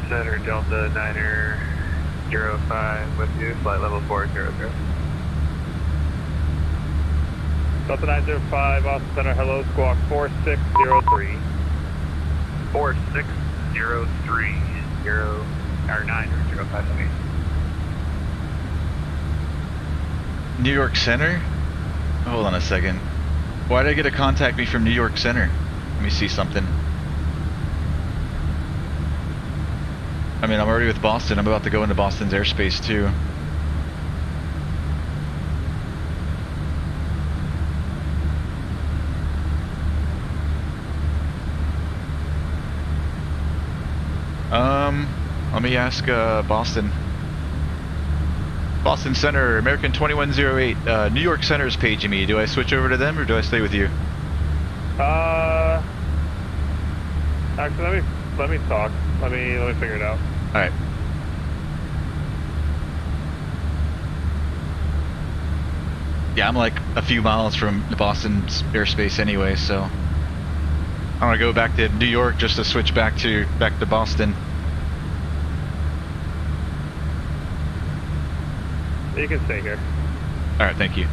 Center Delta 9er 05 with you, flight level 400. Delta 905, Austin Center, hello, squawk 4603. 4603, 905. New York Center? Hold on a second. Why did I get a contact me from New York Center? Let me see something. I mean, I'm already with Boston. I'm about to go into Boston's airspace too. Let me ask Boston. Boston Center, American 2108, New York Center's paging me. Do I switch over to them or do I stay with you? Actually, let me talk. Let me figure it out. All right. Yeah, I'm like a few miles from the Boston airspace anyway, so I'm gonna go back to New York just to switch back to Boston. You can stay here. All right, thank you.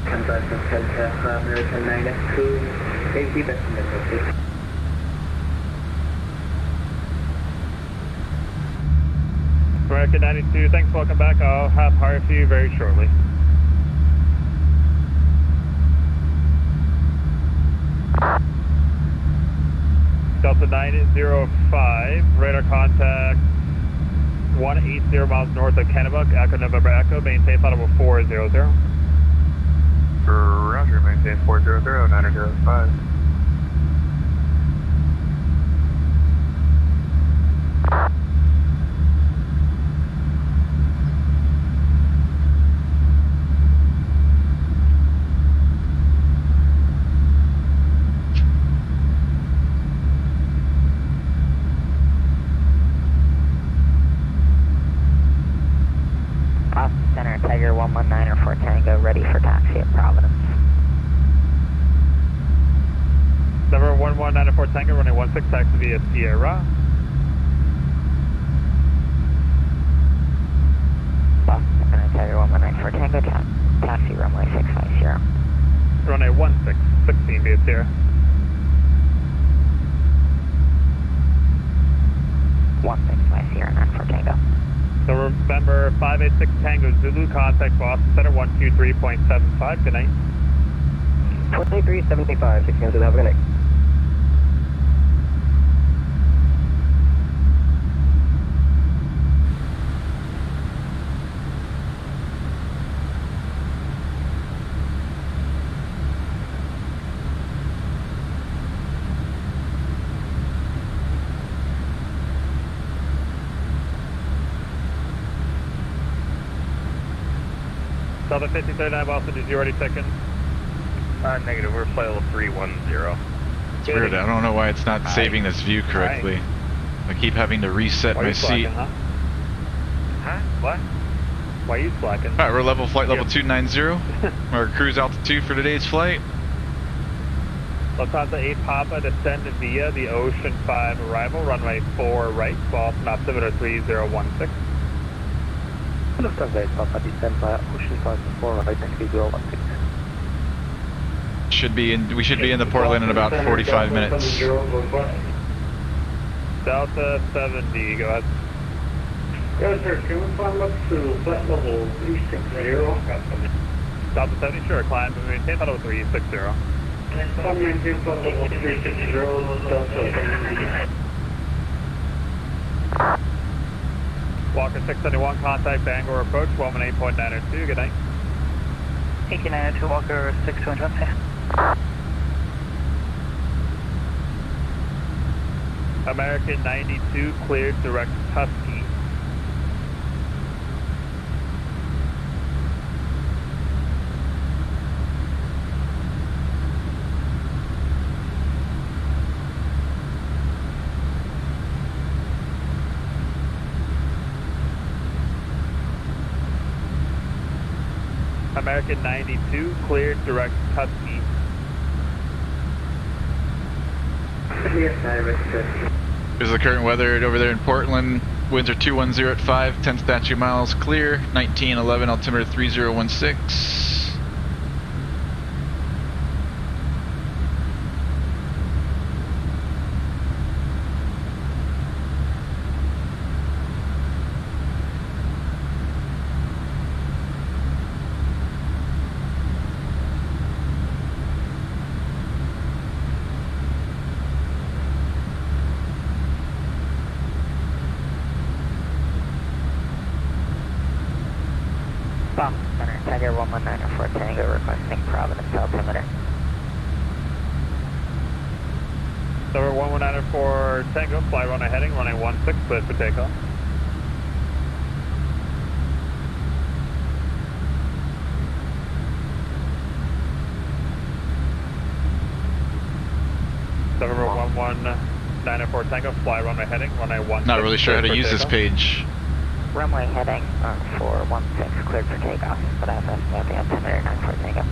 American 9F2, safety best in the American 92, thanks, welcome back. I'll have hire for you very shortly. Delta 905, radar contact 180 miles north of Kennebuck, Echo November Echo, maintain flight level 400. Roger, maintain 400, 905. Austin Center, Tiger 119 or 4 Tango, ready for taxi at Providence. Number 119 at Tango, running 16 taxi via Sierra. Austin Center, Tiger 119 for Tango, taxi runway 650. runway 16, 16 via Sierra. 16 by Sierra 9 for Tango. So remember 586 Tango Zulu, contact Boston Center 123.75, good night. 2375, 16 Zulu, have a good night. Delta 5039 Boston, did you already check in? Negative, we're flight level 310. It's weird, I don't know why it's not saving this view correctly. I keep having to reset my seat. Huh? What? Why are you slacking? Alright, we're flight level 290. Our cruise altitude for today's flight. Lufthansa 8 Papa, descend via the Ocean 5 arrival, runway 4 right, Boston altimeter 3016. Lufthansa 8 Papa, descend via Ocean 5 4 right, 3016. We should be in the Portland in about 45 minutes. Delta 70, go ahead. Yes, sir. Can we climb up to flight level 360? Delta 70, sure. Climb and maintain flight level 360. Climb maintain flight level 360, Delta 70. Walker 671, contact Bangor approach, 118.902, good night. 1892, Walker 621. American 92, cleared direct Husky. American 92, cleared direct Husky. Here's the current weather over there in Portland. Winds are 210 at 5, 10 statute miles clear, 1911 altimeter 3016. Center, Tiger 119 for Tango, requesting Providence altimeter. Number 119 for Tango, fly runway heading, runway 16, cleared for takeoff. Number 119 for Tango, fly runway heading, runway 16. Not really sure how to use this page. Runway heading 416, cleared for takeoff, but I've estimated the altimeter 9 for Tango.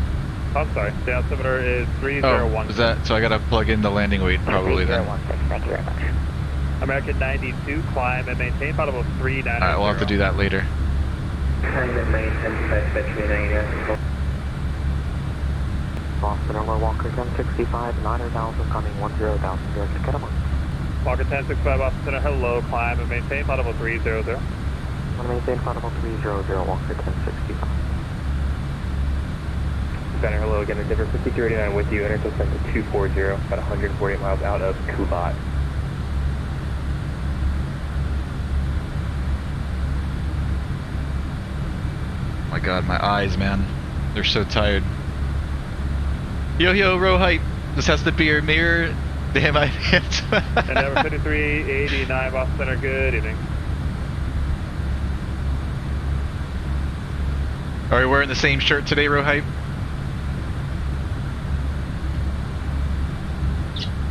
I'm sorry, the altimeter is 3016. Oh, is that, so I gotta plug in the landing weight probably then. 3016, thank you very much. American 92, climb and maintain flight level 390. Alright, we'll have to do that later. Boston, Airline Walker 1065, 9000, coming 10,000, direct to Kettle. Walker 1065, Boston, hello, climb and maintain flight level 300. I'm going to maintain flight level 300, Walker 1065. Center, hello again, Denver 5389 with you, enter to 240, about 140 miles out of Kubat. My god, my eyes, man. They're so tired. Yo, yo, row height. This has to be our mirror. Damn, I can't. And number 5389, Boston Center, good evening. Are we wearing the same shirt today, row height?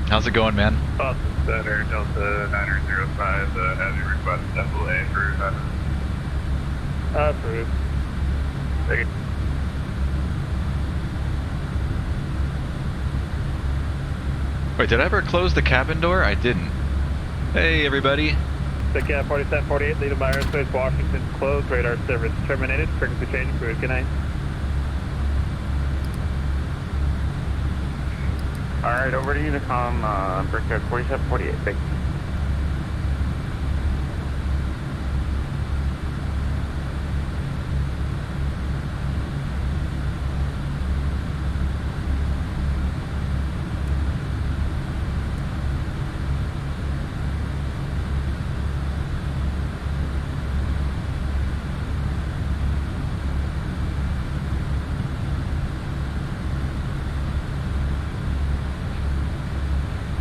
How's it going, man? Boston Center, Delta 905, have you request FLA for Approved. Thank you. Wait, did I ever close the cabin door? I didn't. Hey, everybody. Takeoff 4748, lead by airspace, Washington, closed, radar service terminated, frequency change, approved, good night. Alright, over to Unicom, Brickyard 4748, thanks.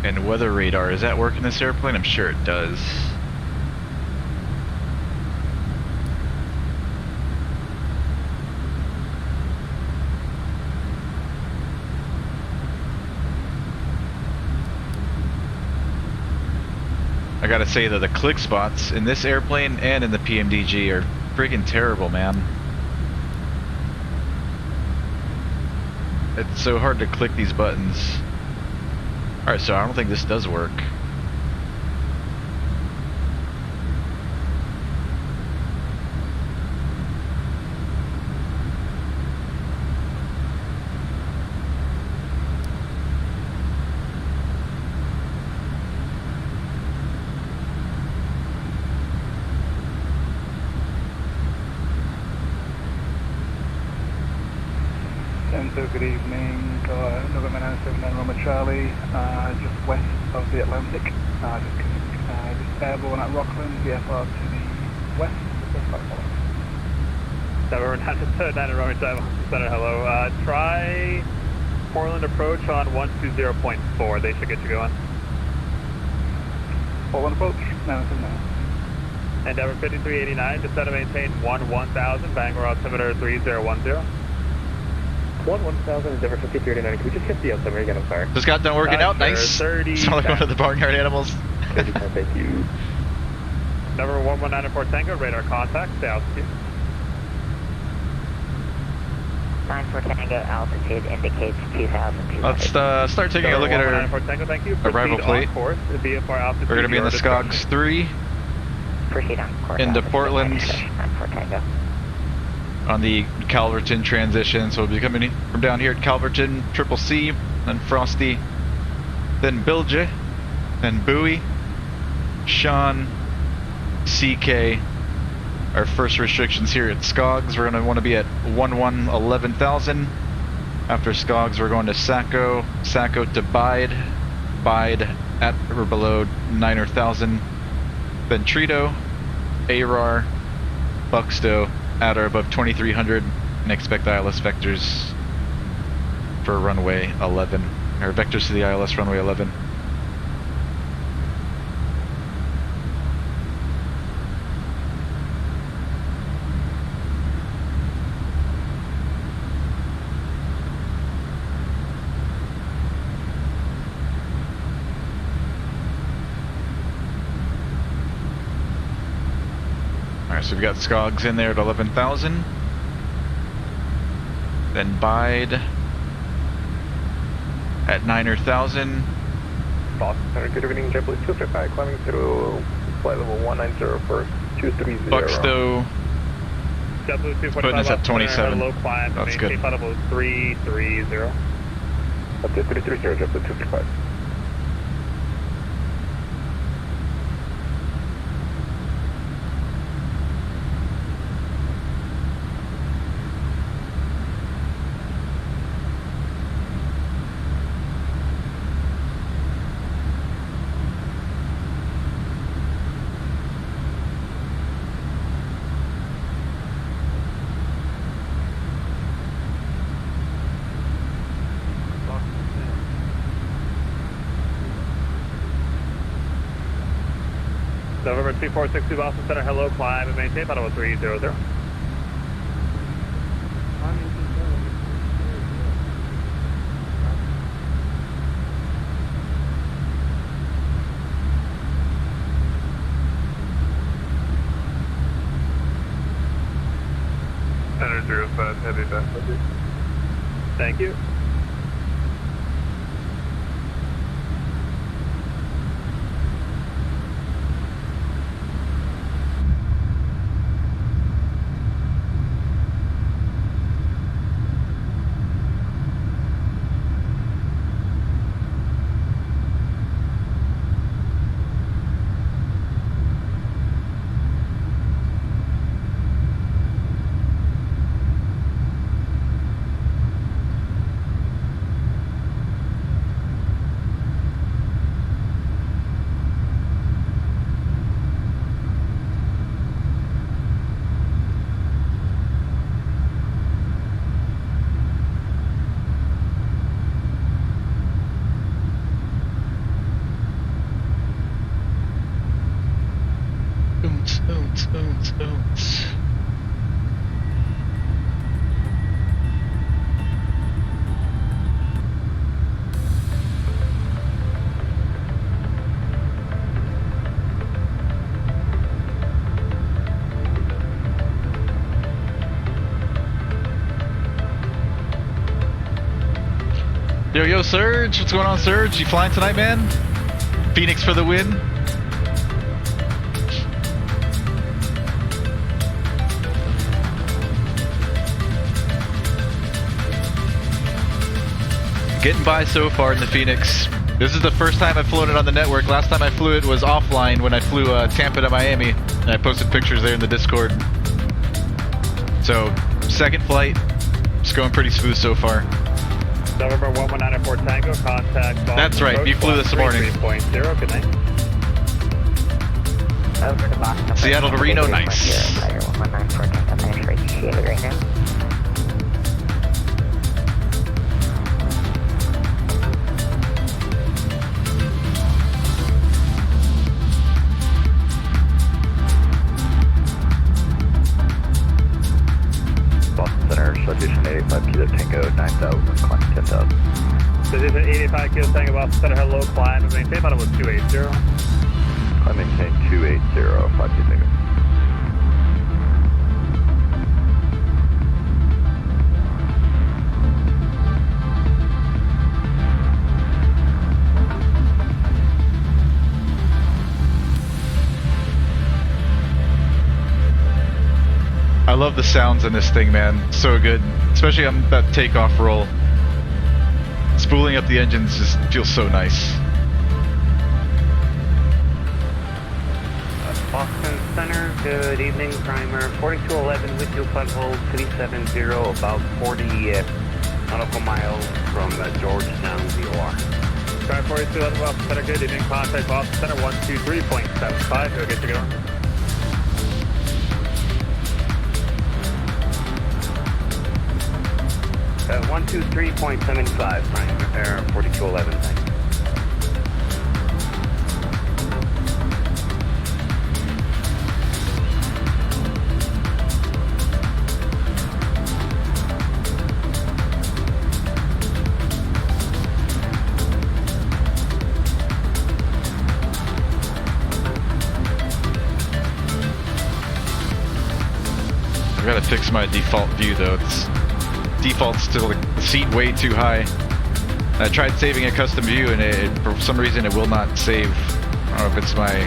And weather radar, is that working this airplane? I'm sure it does. I gotta say though, the click spots in this airplane and in the PMDG are freaking terrible, man. It's so hard to click these buttons. Alright, so I don't think this does work. Good evening, November 979 Roma Charlie, just west of the Atlantic, just airborne at Rockland, VFR to the west, November 979 Roma Charlie, Center, hello, try Portland approach on 120.4, they should get you going. Portland approach, 979. Endeavor 5389, just set to maintain 1000, Bangor altimeter 3010. 1000 Endeavor 5389. Can we just hit the altimeter again? I'm sorry. Just got done working out. Sure, Nice. 30. It's like one of the barnyard animals. Thank you. Number 1194 Tango, radar contact, stay altitude. 94 Tango, altitude indicates 2,200. Let's start taking a look at our Tango, thank you. arrival plate. Course, VFR altitude. We're going to be in the SCOGS 3. Proceed on course. Into Portland. 94 Tango. On the Calverton transition, so we'll be coming from down here at Calverton, Triple C, then Frosty, then Bilge, then Bowie, Sean, CK. Our first restrictions here at SCOGS, we're going to want to be at 11,000. After SCOGS, we're going to Saco, Saco to Bide, Bide at or below 9,000. Then Trito, ARAR, Buxto, at or above 2,300, and expect ILS vectors for runway 11, or vectors to the ILS runway 11. Alright, so we've got SCOGS in there at 11,000. Then Bide at 9,000. Boston Center, good evening, JetBlue 255, climbing through flight level 190 first, 230. Buxto JetBlue 245, putting us at 27. low climb, That's good. flight level 330. Up to 330, JetBlue 255. November 2462 Boston Center, hello, climb and maintain flight level 300. Center 05, heavy back. Thank you. Yo, Surge, what's going on, Surge? You flying tonight, man? Phoenix for the win. Getting by so far in the Phoenix. This is the first time I've flown it on the network. Last time I flew it was offline when I flew Tampa to Miami, and I posted pictures there in the Discord. So, second flight, it's going pretty smooth so far. November 1194 Tango, contact. That's right, you flew this morning. 3.0, good night. Over to Boston. Seattle to Reno, nice. Flight 1194 Tango, thanks for appreciated right now. Boston Center, Citation 85 Kilo Tango 9000, climb 10,000. Citation 85 Kilo Tango, Boston Center, hello, climb, and maintain final was 280. Climb maintain 280, 5 Kilo Tango. I love the sounds in this thing, man. So good. Especially on that takeoff roll. Spooling up the engines just feels so nice. Boston Center, good evening, primer 4211 with you, flight hold 370, about 40 nautical miles from Georgetown, VOR. Prime 4211 Boston Center, good evening, contact Boston Center 123.75, go get you going. Uh, 123.75, prime 4211, thanks. I gotta fix my default view though. It's default's to the seat way too high. I tried saving a custom view and for some reason it will not save. I don't know if it's my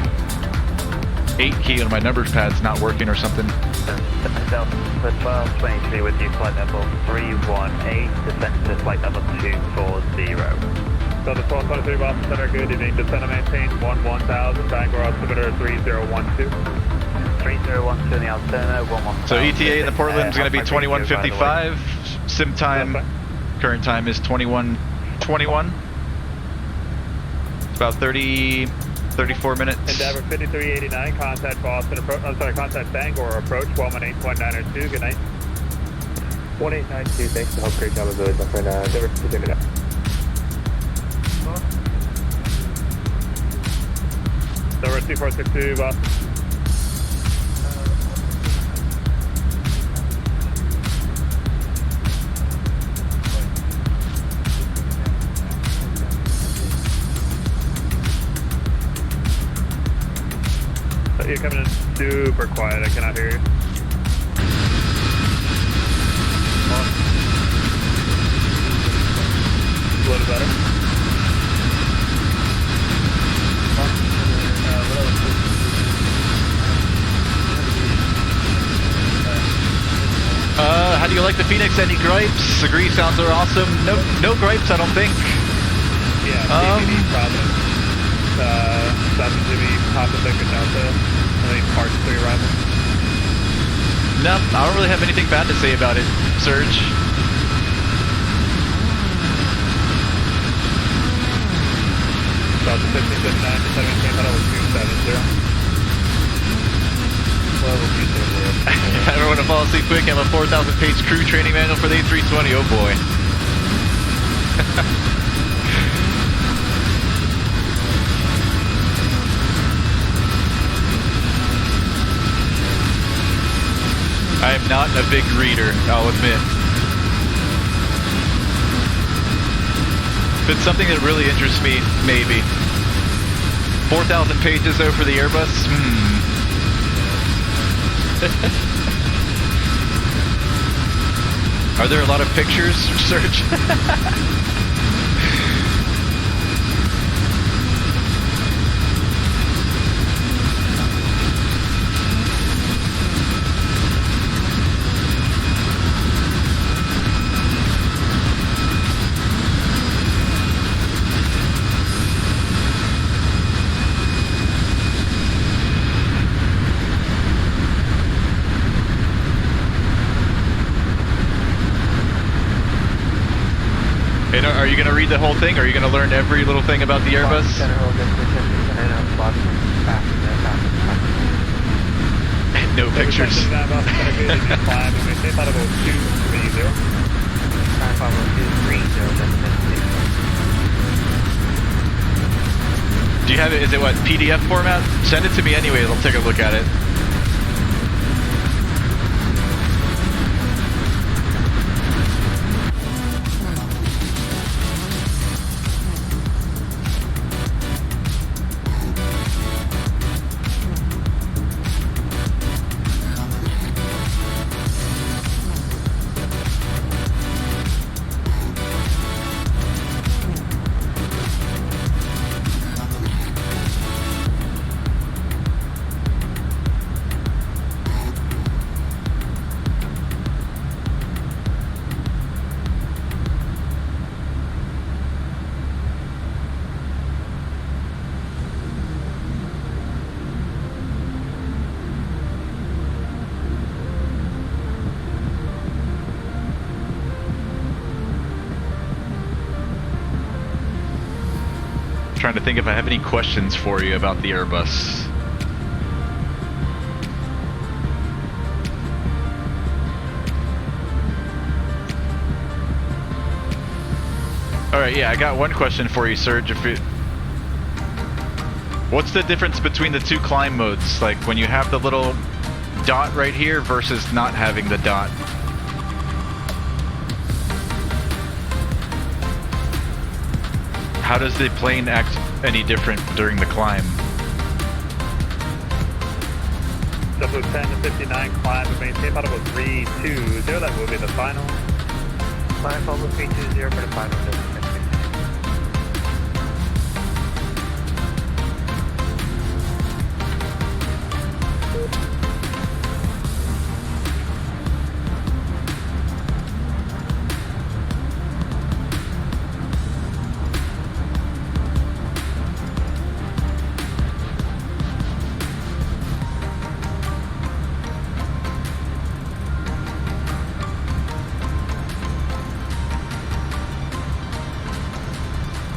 8 key on my numbers pad's not working or something. Delta 1223 with you, flight level 318, descent to flight level 240. Delta 1223 Boston Center, good evening, descend and maintain 1000, Bangor altimeter 3012. 3012 in the Alterna, 110. So ETA in the Portland is going to be 21:55. Sim time, current time is 21:21. It's about 34 minutes. Endeavor 5389, contact Boston, contact Bangor approach, 118.902, good night. 1892, thanks for the help, great job as always, my friend. Endeavor 5389. Endeavor 2462, Boston. You're coming in super quiet, I cannot hear you. A little better. How do you like the Phoenix? Any gripes? Agree, sounds are awesome. No gripes, I don't think. Yeah, DVD Providence. Southern Jimmy, Papa Victor Delta. Any parts for your arrival? No, I don't really have anything bad to say about it, Surge. Delta 1559, descend and maintain level 270. I don't want to fall asleep quick. I have a 4,000 page crew training manual for the A320. Oh boy. not a big reader, I'll admit. If it's something that really interests me, maybe. 4,000 pages though for the Airbus? Are there a lot of pictures, Serge? Hey, are you going to read the whole thing? Are you going to learn every little thing about the Airbus? No pictures. Do you have it? Is it what, PDF format? Send it to me anyway. I'll take a look at it. Trying to think if I have any questions for you about the Airbus. Alright, yeah, I got one question for you, Serge. What's the difference between the two climb modes? Like when you have the little dot right here versus not having the dot? How does the plane act any different during the climb? Double 10 to 59 climb, maintain audible 320, that will be the final. Climb audible 320 for the final destination.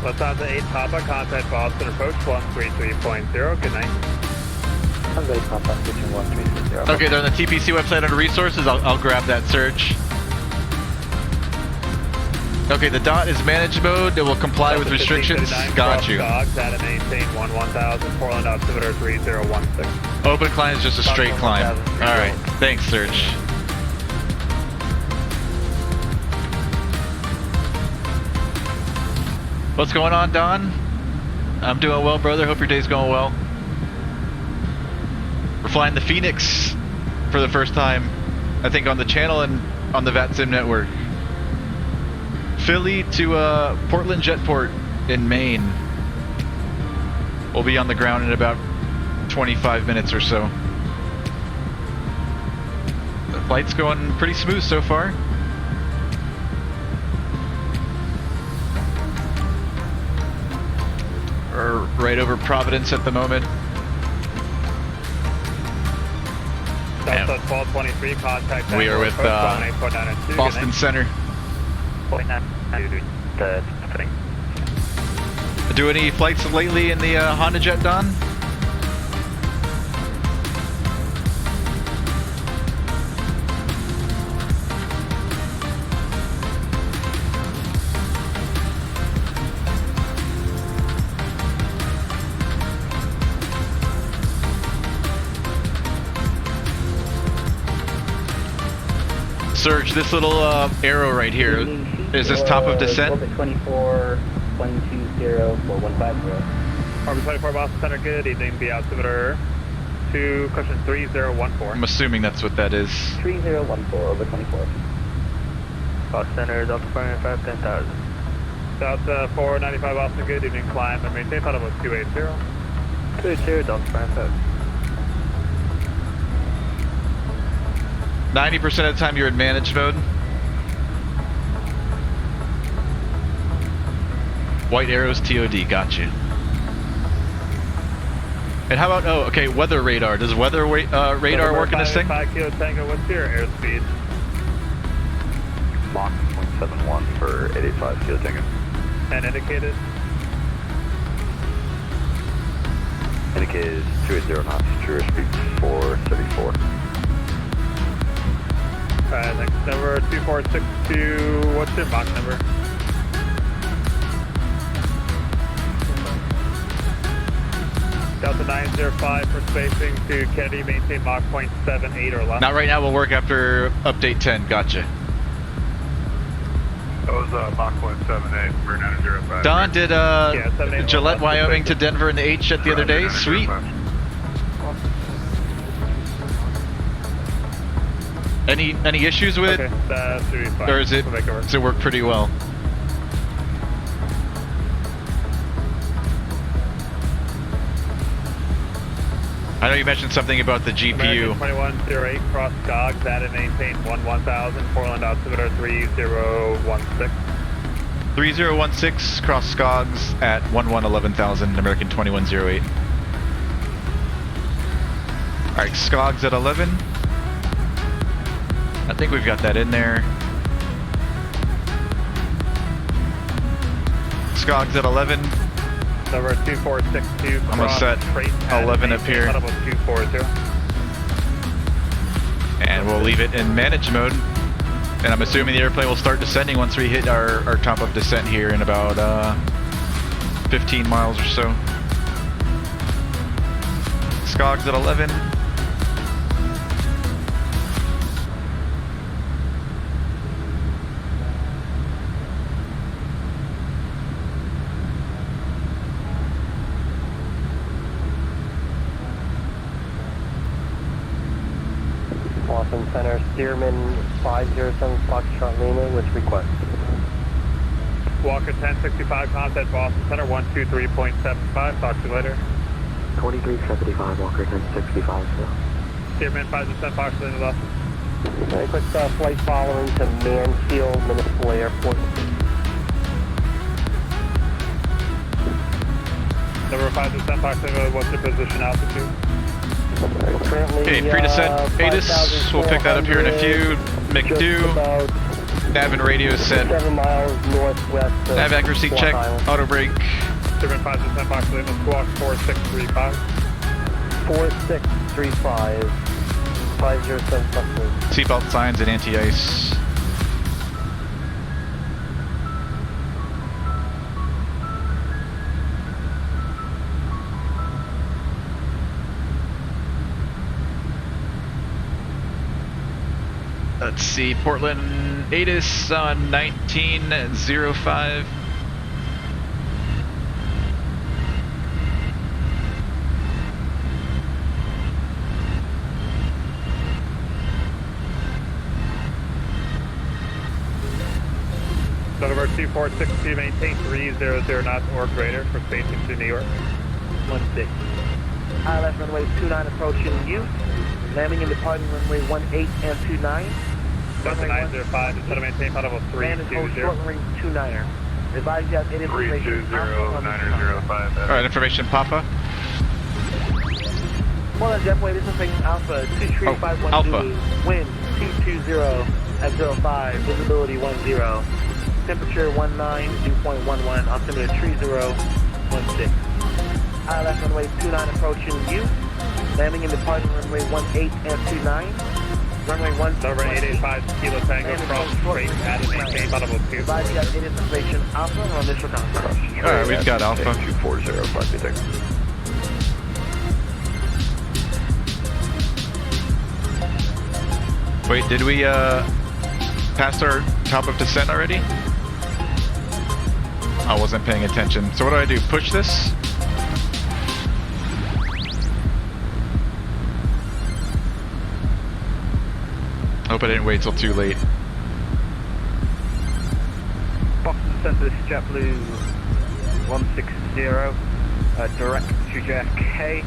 Lufthansa 8 Papa, contact Boston approach 133.0, good night. Lufthansa 8 Papa, switching 133.0. Okay, they're on the TPC website under resources. I'll grab that, Serge. Okay, the dot is managed mode. It will comply with restrictions. Got you. Data maintain 1000, Portland altimeter 3016. Open climb is just a straight climb. Alright, thanks, Serge. What's going on, Don? I'm doing well, brother. Hope your day's going well. We're flying the Fenix for the first time, I think, on the channel and on the VATSIM network. Philly to Portland Jetport in Maine. We'll be on the ground in about 25 minutes or so. The flight's going pretty smooth so far. We're right over Providence at the moment. Delta 1223, contact. We are with Boston Center. Do any flights lately in the Honda Jet, Don? Surge, this little arrow right here, is this top of descent? 24, 120, 4150. Harvey 24 Boston Center, good evening. Be altimeter to cushion 3014. I'm assuming that's what that is. 3014 over 24. Boston Center, Delta 5 10,000. Delta 495 Boston, good evening. Climb and maintain final was 280. 280, Delta 5. 90% of the time you're in managed mode. White arrows TOD, gotcha. And how about, oh, okay, weather radar. Does weather radar work in this thing? 5 Kilo Tango, what's your airspeed? Mach 0.71 for 885 Kilo Tango. And indicated? Indicated 280 knots, true airspeed 474. Alright, next number 2462, what's your Mach number? Delta 905 for spacing to Kennedy, maintain Mach 0.78 or less. Not right now, we'll work after update 10, gotcha. That was Mach 178 for 905. Don, did yeah, Gillette, Wyoming to Denver in the H-Jet the other day? Sweet. Any issues with it? Okay, that should be fine. Or does it work pretty well? I know you mentioned something about the GPU. 2108 cross Cogs, add and maintain 1000, Portland altimeter 3016. 3016 cross Skogs at 11,000, American 2108. Alright, Skogs at 11. I think we've got that in there. Skogs at 11. Number 2462 I'm gonna set 11 up here. And we'll leave it in managed mode. And I'm assuming the airplane will start descending once we hit our top of descent here in about 15 miles or so. Skogs at 11. Boston Center, Stearman 507 Foxtrot Lima with request. Walker 1065, contact Boston Center 123.75, talk to you later. 2375, Walker 1065, sir. Stearman 507 Fox Lima, Boston. A quick flight following to Mansfield Municipal Airport. Number 507 Fox Lima, what's your position altitude? Currently, Okay, pre-descent ATIS, we'll pick that up here in a few. McDo, nav and radio set. 7 miles northwest of Nav accuracy check, Island. auto brake. Stearman 507 Fox Lima, squawk 4635. 4635, 507 Fox Lima. Seatbelt signs and anti-ice. Let's see, Portland ATIS on 1905. Number 2462, maintain 300 knots or greater for spacing to New York. 16. Left runway 29 approaching you. Landing and departing runway 18 and 29. Delta 905, instead of maintain final level 320. Short range 29er. Advise you have any information. 320-905. Alright, information, Papa. Well, Jetport, this is thing Alpha 2351 Alpha. Wind 220 at 05, visibility 10. Temperature 19, dew point 11, altimeter 3016. Left runway 29 approaching you. Landing and departing runway 18 and 29. Runway 1. Number 885 Kilo Tango from straight at and maintain final level 2. Advise you have information Alpha on initial contact. Alright, we've got Alpha. 240, 5 Wait, did we past our top of descent already? I wasn't paying attention. So what do? Push this? Hope I didn't wait till too late. Boston Center, this is JetBlue 160, direct to JFK.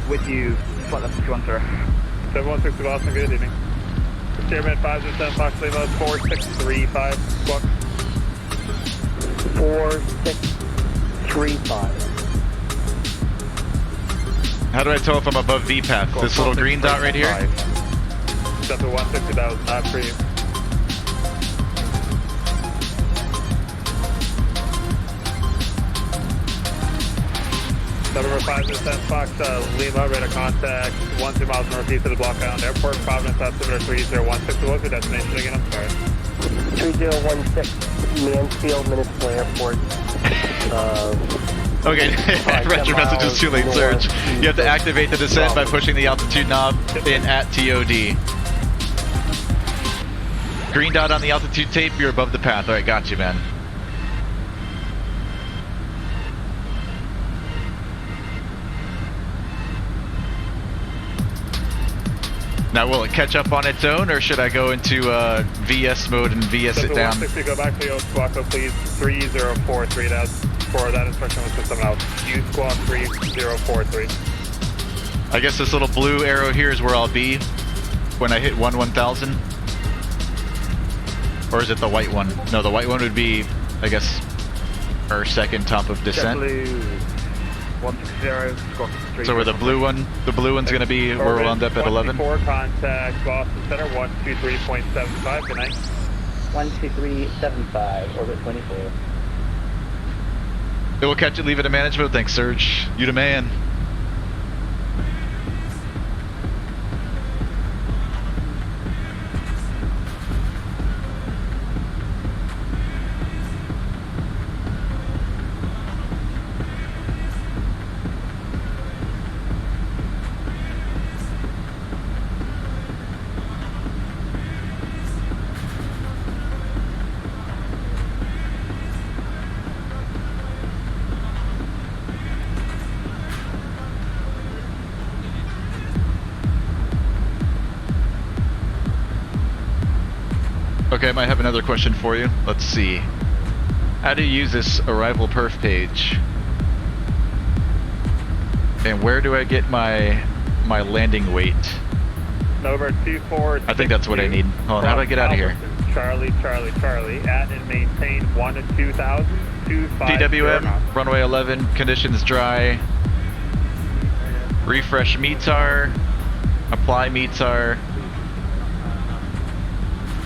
With you, flight level 210. 7160 Boston, good evening. Steerman 507 Fox Lima 4635, squawk. 4635. How do I tell if I'm above VPath? This little green dot right here? Step to 160,000, not for you. November 507 Fox Lima, radar contact 12 miles northeast of the Block Island Airport, Providence, altimeter 3016. What was your destination again? I'm sorry. 3016, Mansfield Municipal Airport. Okay, I read your messages too late, Surge. You have to activate the descent by pushing the altitude knob in at TOD. Green dot on the altitude tape, you're above the path. Alright, got you, man. Now, will it catch up on its own, or should I go into VS mode and VS it down? 160, go back to the old squawk, please. 3043. That's for that instruction was system out. Use squawk 3043. I guess this little blue arrow here is where I'll be when I hit 1000. Or is it the white one? No, the white one would be, I guess, our second top of descent. JetBlue 160, squawk 3. So where the blue one's going to be, where we'll end up at 11? 4 contact, Boston Center, 123.75, good night. 123.75, orbit 24. It will catch it, leave it in manage mode. Thanks, Surge. You the man. Okay, I might have another question for you. Let's see. How do you use this arrival perf page? And where do I get my landing weight? Number 24. I think that's what I need. Hold on, how do I get out of here? Charlie, at and maintain 1 to 2,000, 250. KPWM, runway 11, conditions dry. Refresh METAR, apply METAR.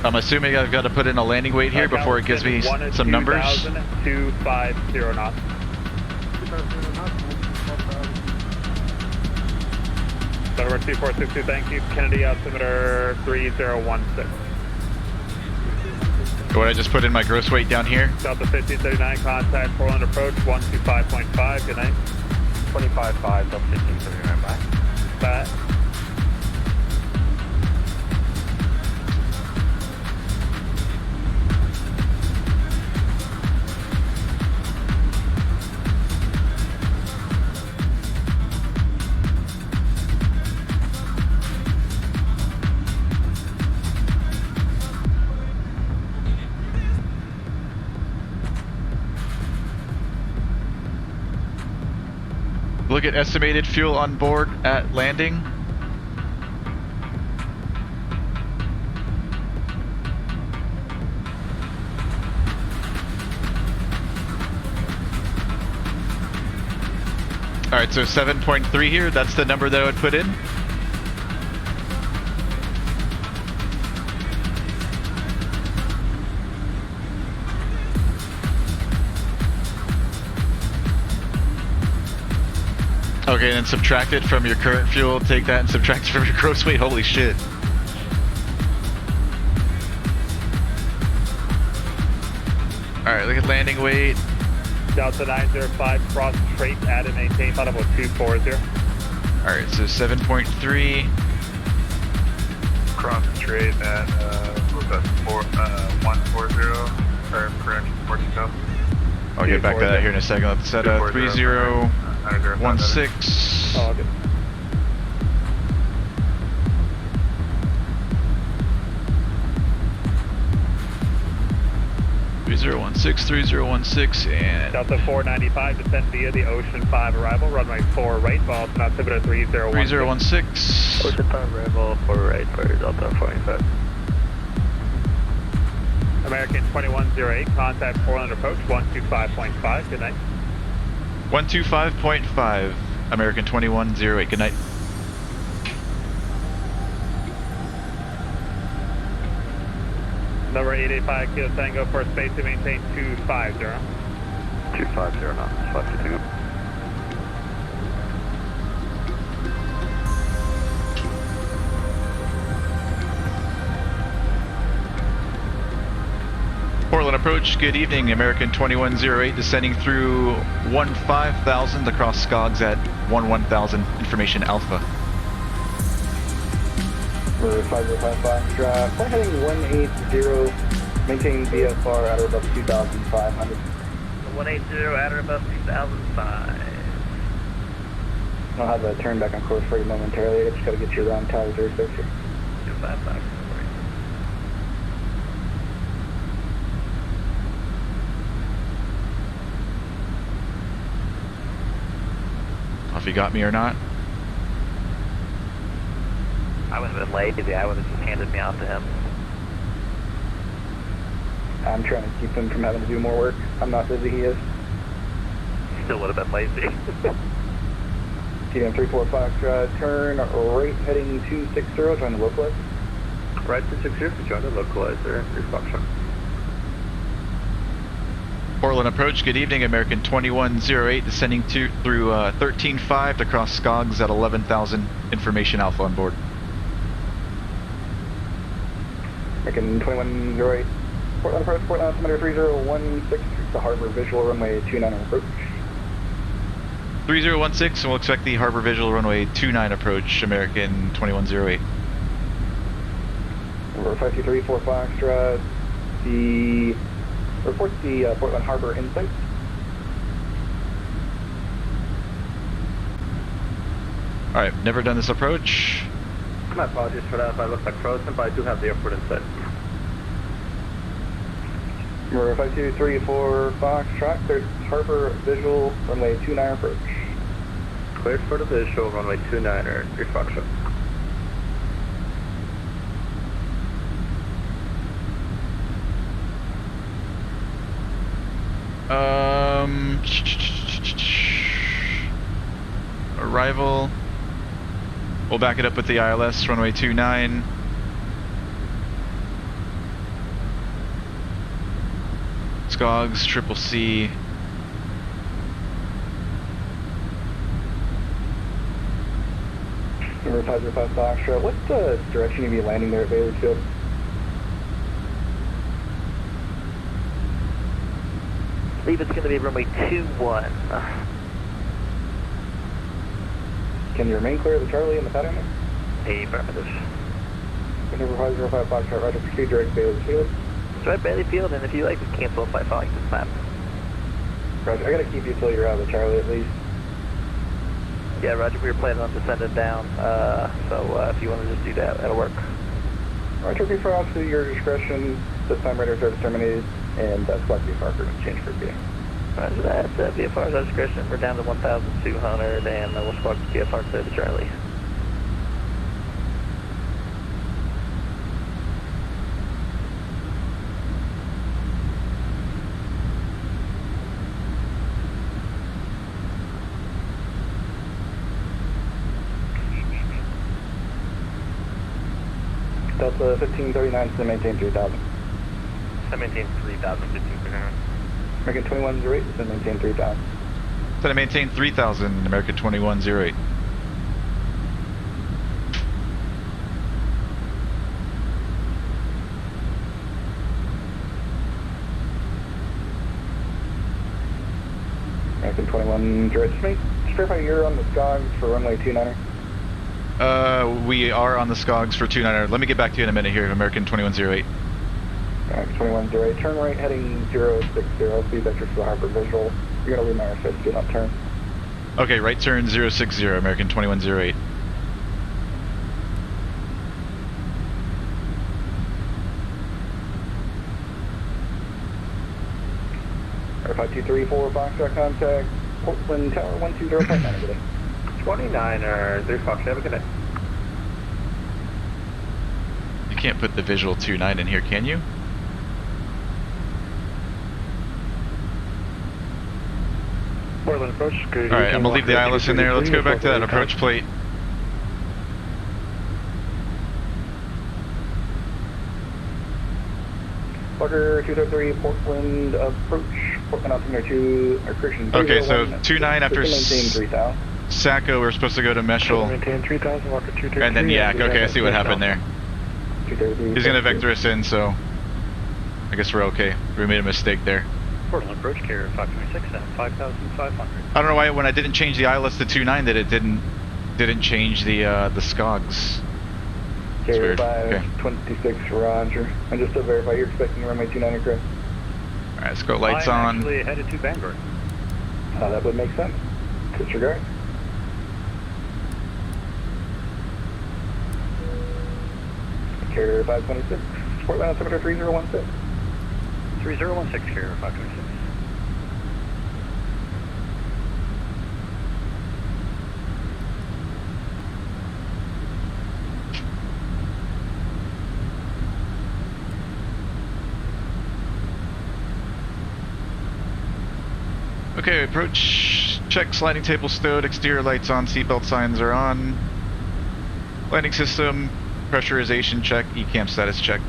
I'm assuming I've got to put in a landing weight here before it gives me some numbers. 250 knots. Number 2462, thank you. Kennedy, altimeter 3016. Would I just put in my gross weight down here? Delta 1539, contact Portland approach 125.5, good night. 25.5, Delta 1539 back. Back. Look at estimated fuel on board at landing. Alright, so 7.3 here, that's the number that I would put in. Okay, and then subtract it from your current fuel, take that and subtract it from your gross weight, holy shit. Alright, look at landing weight. Delta 905, cross straight at and maintain flight level 240. Alright, so 7.3. Cross straight at 140, or correction, 42. I'll get back to that here in a second. Let's set 3016. Oh, good. 3016, and Delta 495, descend via the Ocean 5 arrival, runway 4 right, Volanta, altimeter 3016. 3016. Ocean 5 arrival, 4 right for Delta 495. American 2108, contact Portland approach 125.5, good night. 125.5, American 2108, good night. Number 885, Kilo Tango for space to maintain 250. 250 knots, 522. Portland approach, good evening, American 2108, descending through 15,000 across Skogs at 11,000, information Alpha. We're 5055, flight heading 180, maintain VFR at or above 2,500. 180 at or above 2005. I'll have a turn back on course for you momentarily. I just got to get you around tower 36 here. 255. If you got me or not. I would have been lazy. I would have just handed me off to him. I'm trying to keep him from having to do more work. I'm not busy, he is. Still would have been lazy. TDM 345, turn right heading 260, trying to localize. Right 260, trying to localize there, reflection. Portland approach, good evening, American 2108, descending through 13.5 to cross Skogs at 11,000, information Alpha on board. American 2108, Portland approach, Portland altimeter 3016, the harbor visual runway 29 approach. 3016, and we'll expect the harbor visual runway 29 approach, American 2108. Number 52345 Foxtrot, report the Portland Harbor insight. Alright, never done this approach. My apologies for that if I look like frozen, but I do have the airport insight. Number 5234 Foxtrot, cleared harbor visual runway 29 approach. Cleared for the visual runway 29er, reflection. Arrival. We'll back it up with the ILS, runway 29. Skogs, triple C. Number 505 Foxtrot, what direction are you landing there at Bailey Field? I believe it's going to be runway 21. Can you remain clear of the Charlie and the pattern there? Affirmative. Number 505 Foxtrot, roger, proceed direct Bailey Field. It's right Bailey Field, and if you like, we can cancel by following this map. Roger, I gotta keep you till you're out of the Charlie at least. Yeah, Roger, we were planning on descending down, so if you want to just do that, that'll work. Roger, before off to your discretion, this time radar service terminated, and select VFR for change for VA. Roger that, VFR is our discretion, we're down to 1,200, and we'll squawk VFR clear the Charlie. Delta 1539 to maintain 3000. I maintain 3,000, 1539. American 2108 to maintain 3000. Then I maintain 3,000, American 2108. American 2108, just verify you're on the Skogs for runway 29er. We are on the Skogs for 29er. Let me get back to you in a minute here, American 2108. 2108, turn right heading 060, speed vector for the harbor visual. You're going to leave my airspace, do not turn. Okay, right turn 060, American 2108. Air 5234, Foxtrot contact, Portland Tower 120.9, good day. 29er, 3 Fox, have a good day. You can't put the visual 29 in here, can you? Portland approach, good. Alright, I'm gonna leave the ILS in there. Let's go back to that approach plate. Parker 233, Portland approach, Portland altimeter 2, accretion. Okay, so 29 after maintain 3000. Sacco, we're supposed to go to Meshel. Maintain 3000, Walker 233. And then Yak. Okay, I see what happened there. He's gonna vector us in, so I guess we're okay. We made a mistake there. Portland approach carrier 526 at 5,500. I don't know why when I didn't change the ILS to 29 that it didn't change the SCOGs. Carrier 526, Roger. And just to verify, you're expecting runway 29 correct? Alright, let's go lights on. I'm actually headed to Bangor. That would make sense. Disregard. Carrier 526, Portland altimeter 3016. 3016 carrier 526. Okay, approach, check, sliding table stowed, exterior lights on, seatbelt signs are on. Landing system, pressurization check, ECAM status check.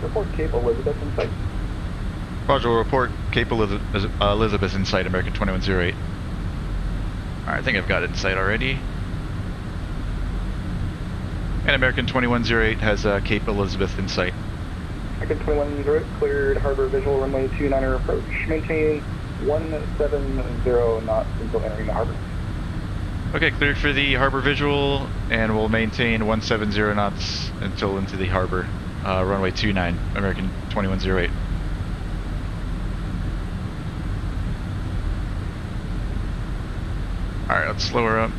Report Cape Elizabeth in sight. Roger, report Cape Elizabeth in sight, American 2108. Alright, I think I've got it in sight already. And American 2108 has Cape Elizabeth in sight. American 2108 cleared harbor visual runway 29er approach. Maintain 170 knots until entering the harbor. Okay, cleared for the harbor visual, and we'll maintain 170 knots until into the harbor. Runway 29, American 2108. Alright, let's slow her up.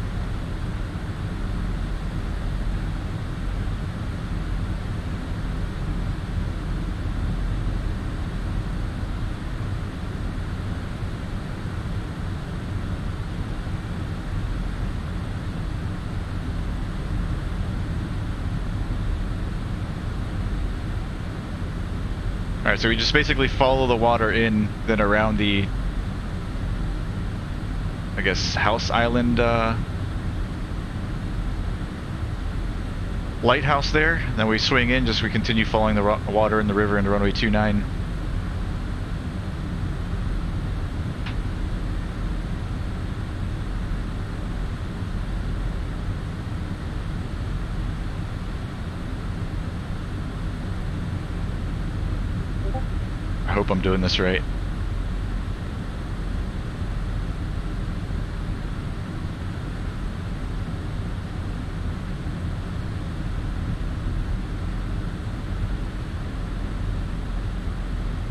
Alright, so we just basically follow the water in, then around the, I guess, House Island lighthouse there. Then we swing in, we continue following the water in the river into runway 29. I hope I'm doing this right.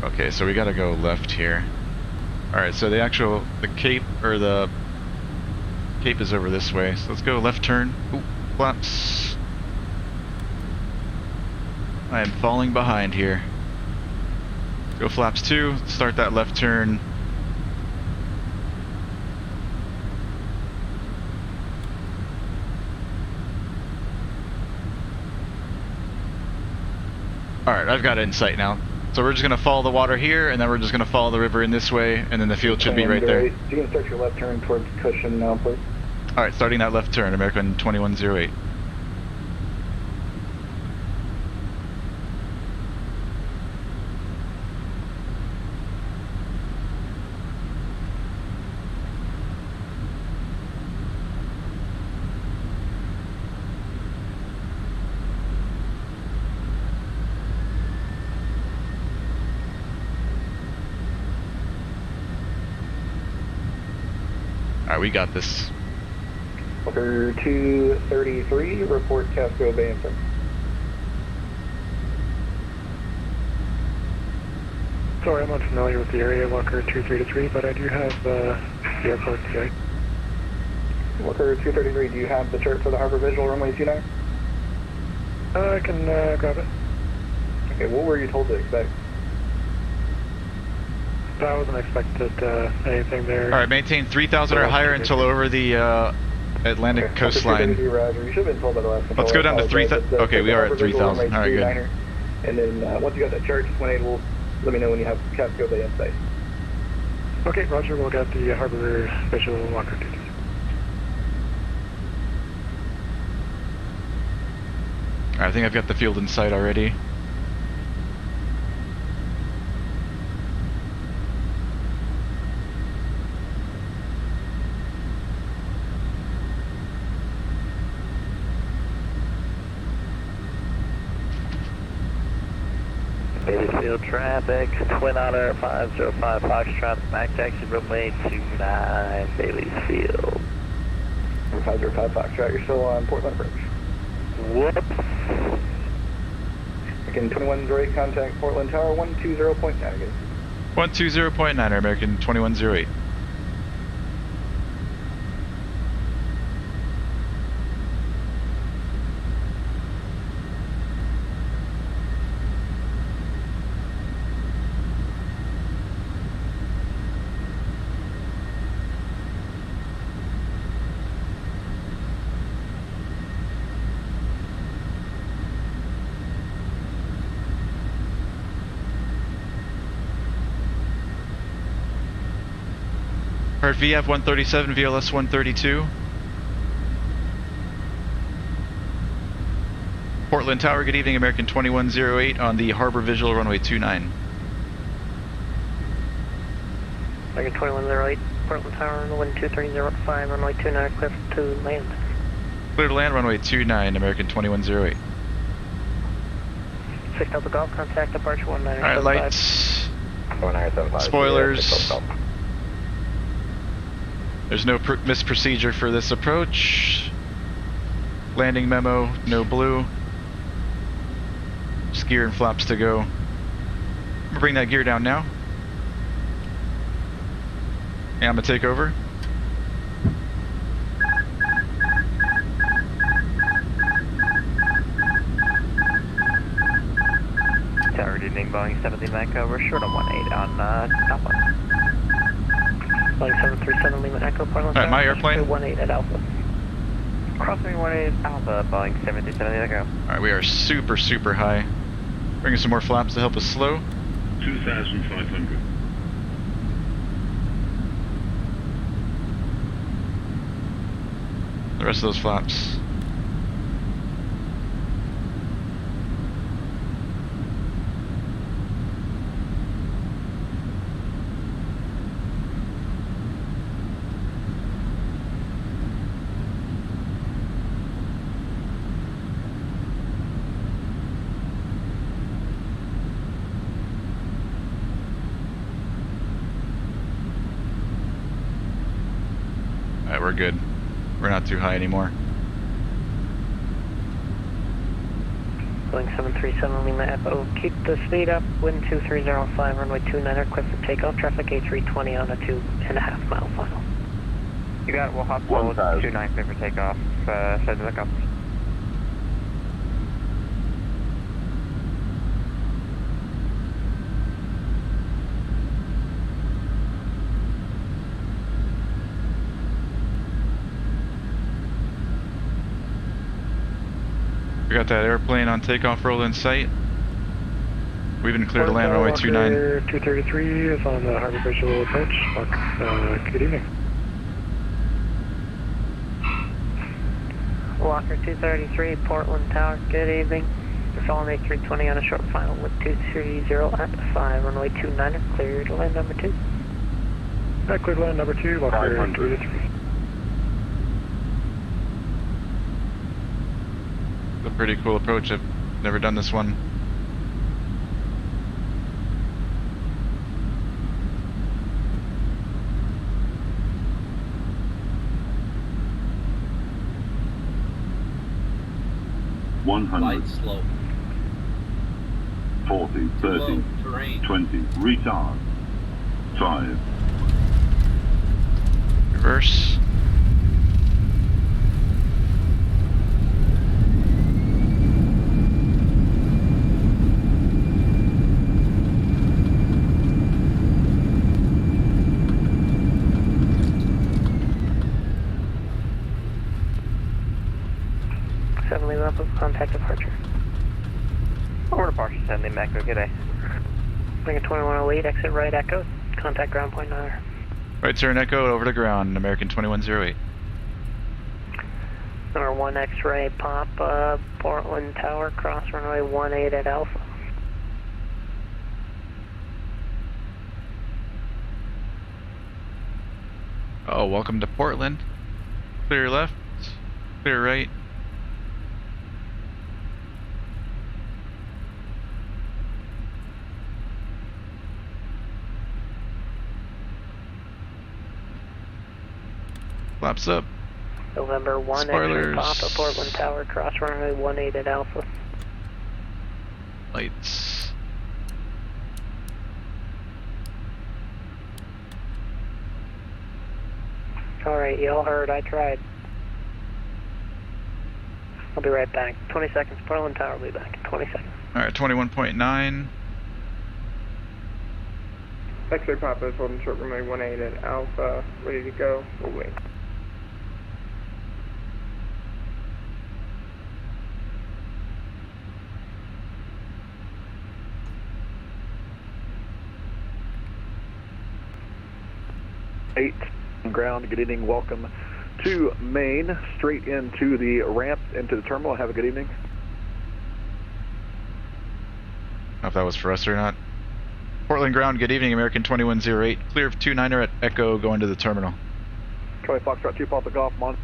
Okay, so we gotta go left here. Alright, so the cape is over this way. So let's go left turn. Ooh, flaps. I am falling behind here. Go flaps 2, start that left turn. Alright, I've got it in sight now. So we're just going to follow the water here, and then we're just going to follow the river in this way, and then the field should be right there. You can start your left turn towards Cushion now, please. Alright, starting that left turn, American 2108. Alright, we got this. Walker 233, report Casco Bay and Fenix. Sorry, I'm unfamiliar with the area, Walker 233, but I do have the airport today. Walker 233, do you have the chart for the Harbor Visual runway 29? I can grab it. Okay, what were you told to expect? I wasn't expected anything there. Alright, maintain 3,000 or higher until over the Atlantic coastline. Roger. You should have been told by the last control. Let's go down to 3,000. Okay, we are at 3,000. Alright, good. And then once you got that chart, just 18, will let me know when you have Casco Bay in sight. Okay, Roger, we'll get the Harbor Visual Walker 2. I think I've got the field in sight already. Field traffic, Twin Otter 505 Foxtrot, back taxi runway 29, Bailey's Field. 505 Foxtrot, you're still on Portland Bridge. Whoops. Again, 2108, contact Portland Tower 120.9 again. 120.9, American 2108. Heard VF 137, VLS 132. Portland Tower, good evening, American 2108 on the Harbor Visual runway 29. American 2108, Portland Tower, 12305, runway 29, clear to land. Clear to land, runway 29, American 2108. 6 Delta Golf, contact departure 1975. Alright, lights. 1975. Spoilers. There's no missed procedure for this approach. Landing memo, no blue. Just gear and flaps to go. I'm gonna bring that gear down now. And I'm gonna take over. Tower, good evening, Boeing 17 Echo, we're short on 18 on top one. Boeing 737 Lima Echo, Portland Tower. Alright, my airplane. 18 at Alpha. Crossing 18 Alpha, Boeing 737 Echo. Alright, we are super, super high. Bringing some more flaps to help us slow. 2,500. The rest of those flaps. Alright, we're good. We're not too high anymore. Boeing 737 Lima Echo, keep the speed up, wind 2305, runway 29, clear for takeoff, traffic A320 on a 2.5 mile final. You got it, we'll hop low 29, clear for takeoff, side to the compass. We got that airplane on takeoff roll in sight. We've been clear to land runway 29. 233 is on the Harbor Visual approach. Good evening. Walker 233, Portland Tower, good evening. We're following A320 on a short final with 230 at 5, runway 29, clear to land number 2. Clear to land number 2, Walker 233. It's a pretty cool approach. I've never done this one. 100. Light slope. 40, 30, Low terrain. 20, retard. 5. Reverse. Contact departure. Over departure, 7 Echo, good day. Lincoln 2108, exit right Echo, contact ground point 9. Right turn Echo, over to ground, American 2108. Number 1 X-ray pop, Portland Tower, cross runway 18 at Alpha. Oh, welcome to Portland. Clear left, clear right. Flaps up. November 1 Spoilers. X-ray pop, Portland Tower, cross runway 18 at Alpha. Lights. Alright, y'all heard, I tried. I'll be right back. 20 seconds, Portland Tower will be back in 20 seconds. Alright, 21.9. X-ray Papa is holding short runway 18 at Alpha, ready to go, we'll wait. Ground, good evening, welcome to Maine, straight into the ramp, into the terminal, have a good evening. I don't know if that was for us or not. Portland ground, good evening, American 2108. Clear of 29er at Echo, going to the terminal. Charlie Foxtrot 2, Papa Golf, Mon.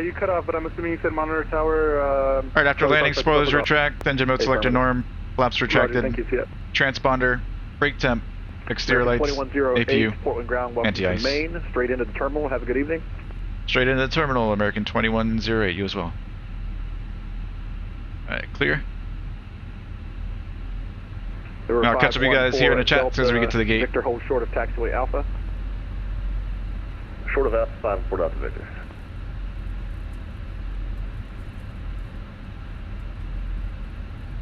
You cut off, but I'm assuming you said monitor tower. Alright, after landing, spoilers retract, engine mode selector norm, flaps retracted, Roger, thank you, transponder, brake temp, exterior lights, APU, Portland ground, welcome to anti-ice. Maine, straight into the terminal, have a good evening. Straight into the terminal, American 2108, you as well. Alright, clear. I'll catch up with you guys here in the chat as soon as we get to the gate. Victor holds short of taxiway Alpha. Short of Alpha, 5 report out to Victor.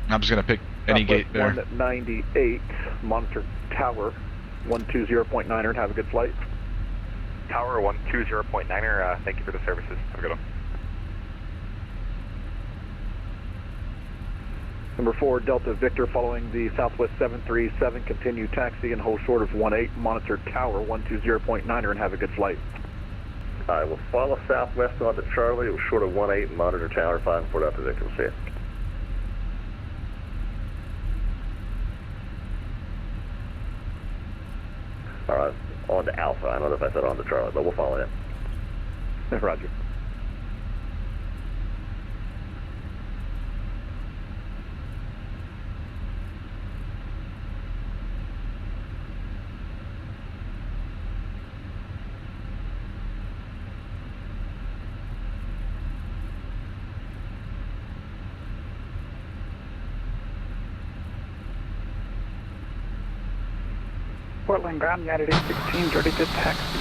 I'm just gonna pick any gate there. 198, monitor tower, 120.9er, and have a good flight. Tower 120.9er, thank you for the services. Have a good one. Number 4, Delta Victor, following the Southwest 737, continue taxi and hold short of 18, monitor tower 120.9er, and have a good flight. Alright, we'll follow Southwest on to Charlie, we're short of 18, monitor tower 5 report out to Victor, we'll see you. Alright, on to Alpha. I don't know if I said on to Charlie, but we'll follow him. Roger. Portland ground, United 816, ready to taxi.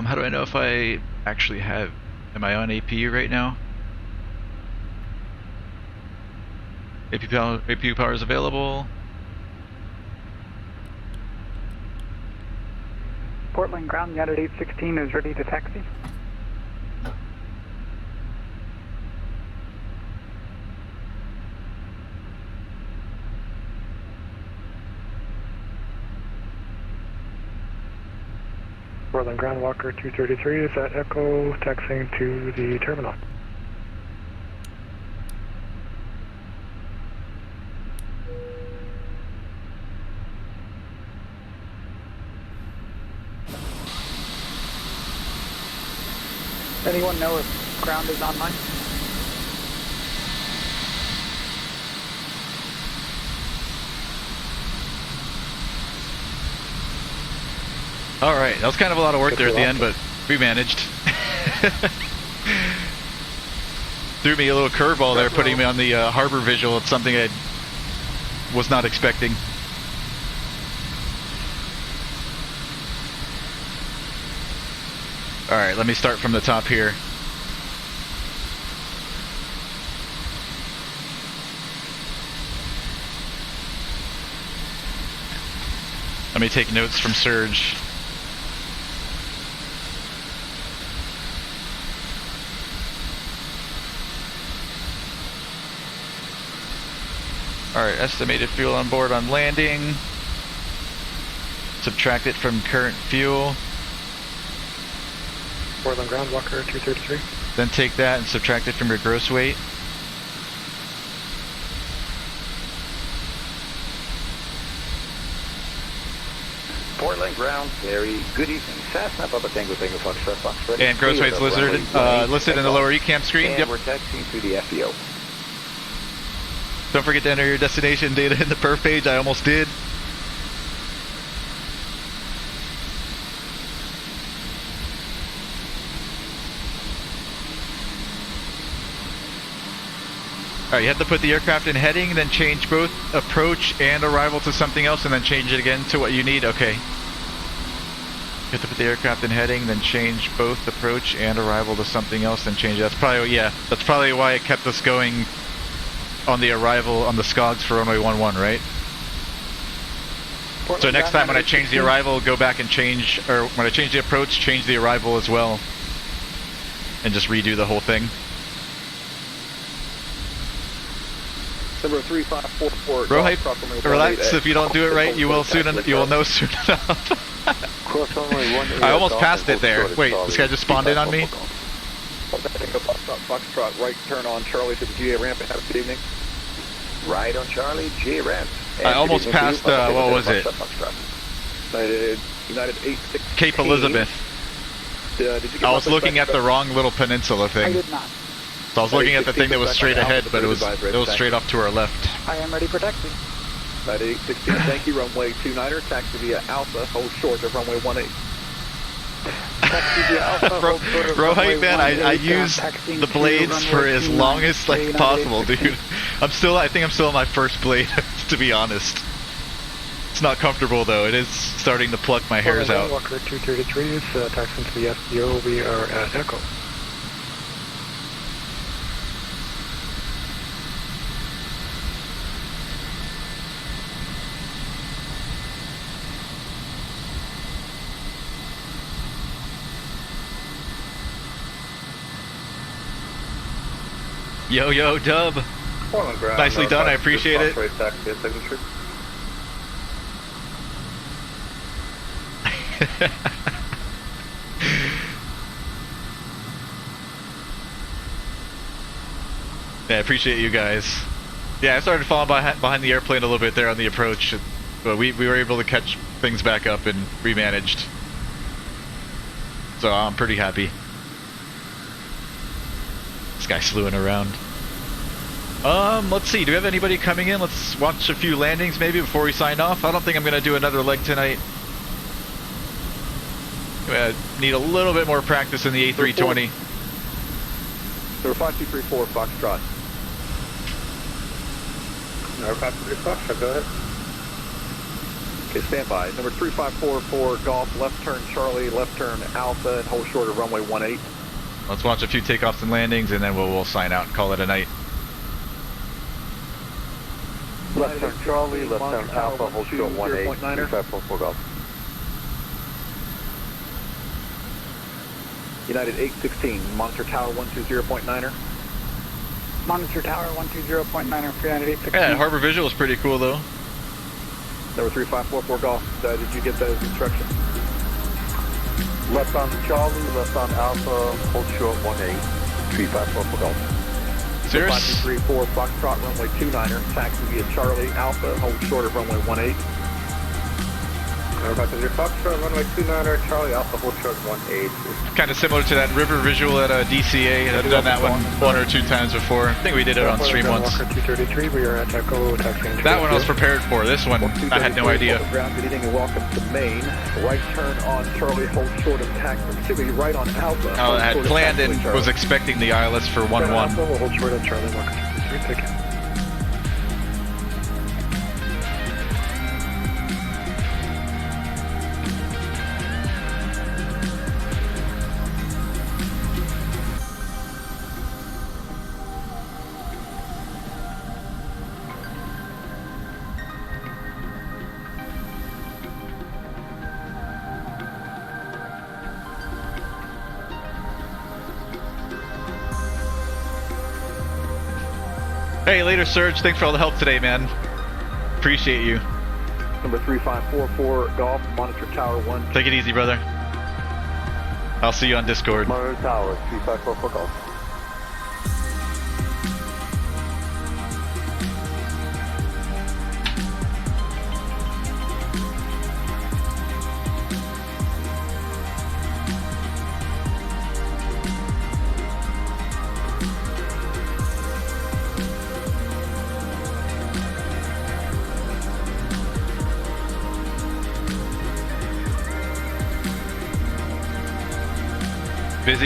How do I know if I actually have... Am I on APU right now? APU power is available. Portland ground, United 816 is ready to taxi. Portland ground, Walker 233 is at Echo, taxiing to the terminal. Anyone know if ground is online? Alright, that was kind of a lot of work there at the end, but we managed. Threw me a little curveball there, putting me on the harbor visual. It's something I was not expecting. Alright, let me start from the top here. Let me take notes from Surge. Alright, estimated fuel on board on landing. Subtract it from current fuel. Portland ground, Walker 233. Then take that and subtract it from your gross weight. Portland ground, very good evening. Cessna, Papa Tango, Tango, Foxtrot, Foxtrot. And gross weight's listed in the lower ECAM screen. And yep. we're taxiing through the FBO. Don't forget to enter your destination data in the perf page. I almost did. Alright, you have to put the aircraft in heading, then change both approach and arrival to something else, and then change it again to what you need. Okay. You have to put the aircraft in heading, then change both approach and arrival to something else, then change it. That's probably, yeah, that's probably why it kept us going on the arrival on the SCOGs for runway 11, right? Portland, so next time when I change the arrival, go back and change, or when I change the approach, change the arrival as well. And just redo the whole thing. Number 3544. Bro, hey, relax. If you don't do it right, you will know soon enough. I almost passed it there. Wait, this guy just spawned in on me? Foxtrot, right turn on Charlie to the GA ramp and have a good evening. Right on Charlie, GA ramp. I almost passed, what was it? United 86. Cape Elizabeth. I was looking at the wrong little peninsula thing. I did not. So I was looking at the thing that was straight ahead, but it was straight off to our left. I am ready for taxi. 9816, thank you, runway 29er, taxi via Alpha, hold short of runway 18. Bro, hey man, I use the blades for as long as like possible, dude. I think I'm still on my first blade, to be honest. It's not comfortable though, it is starting to pluck my hairs out. Walker 233 is taxiing to the FBO, we are at Echo. Yo, yo, Dub. Nicely done, I appreciate it. Yeah, I appreciate you guys. Yeah, I started falling behind the airplane a little bit there on the approach, but we were able to catch things back up and remanaged. So I'm pretty happy. This guy's slewing around. Let's see, do we have anybody coming in? Let's watch a few landings maybe before we sign off. I don't think I'm gonna do another leg tonight. I need a little bit more practice in the A320. Number 5234, Foxtrot. Number 534, go ahead. Okay, stand by. Number 3544, Golf, left turn Charlie, left turn Alpha, and hold short of runway 18. Let's watch a few takeoffs and landings, and then we'll sign out and call it a night. Left turn Charlie, left turn Alpha, hold short 18, 3544 Golf. United 816, monitor tower 120.9er. Monitor tower 120.9er for United 816. Yeah, harbor visual is pretty cool though. Number 3544 Golf, did you get those instructions? Left on Charlie, left on Alpha, hold short 18, 3544 Golf. Serious? 5234 Foxtrot, runway 29er, taxi via Charlie, Alpha, hold short of runway 18. Novak is your Foxtrot, runway 29er, Charlie Alpha, hold short 18. Kind of similar to that river visual at DCA. I've done that one or two times before. I think we did it on stream once. Walker 233, we are at Taco, taxiing. That one I was prepared for. This one, I had no idea. Ground, good evening and welcome to Maine. Right turn on Charlie, hold short of taxi. Excuse me, right on Alpha. I had planned and was expecting the ILS for 1-1. Alpha, we'll hold short of Charlie, Walker 233, take it. Hey, later, Serge. Thanks for all the help today, man. Appreciate you. Number 3544 Golf, monitor tower 1. Take it easy, brother. I'll see you on Discord. Monitor tower, 3544 Golf.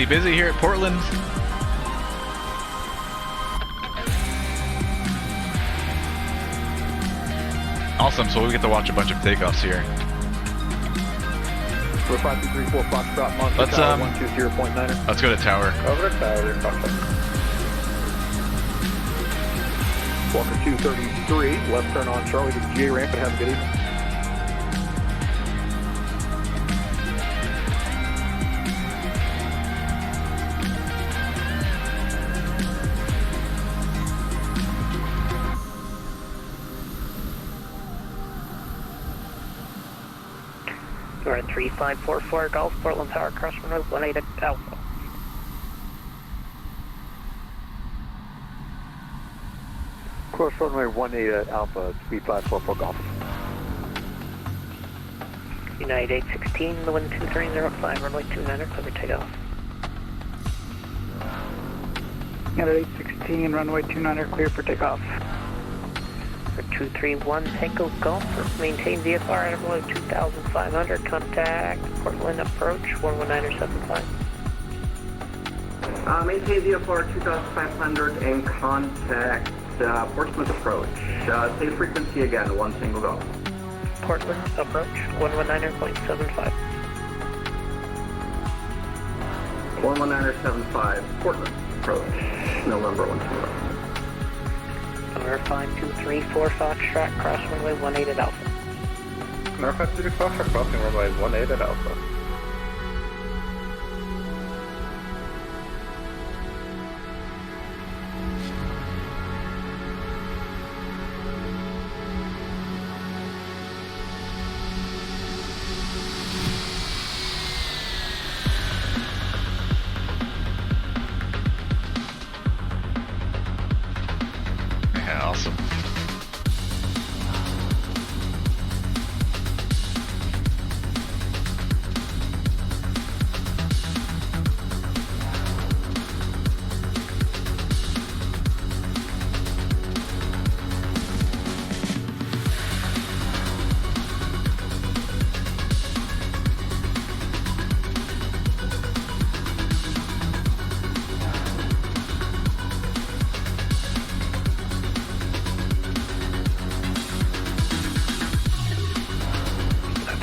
Busy here at Portland. Awesome, so we get to watch a bunch of takeoffs here. 5234 Foxtrot, monitor Let's, tower 120.9er. Let's go to tower. Over to tower, Foxtrot. Walker 233, left turn on Charlie to the GA ramp and have a good evening. We're at 3544 Golf, Portland Tower, cross runway 18 Alpha. Cross runway 18 at Alpha, 3544 Golf. United 816, the wind 2305, runway 29er, clear for takeoff. United 816, runway 29er, clear for takeoff. For 231 Tango Golf, maintain VFR at below 2,500, contact Portland approach 11975. Maintain VFR 2,500 and contact Portsmouth approach. Say frequency again, one single Golf. Portland approach 119.75. 11975, Portland approach, November 10. Number 5234 Foxtrot, cross runway 18 at Alpha. Number 5234 Foxtrot, crossing runway 18 at Alpha. Awesome.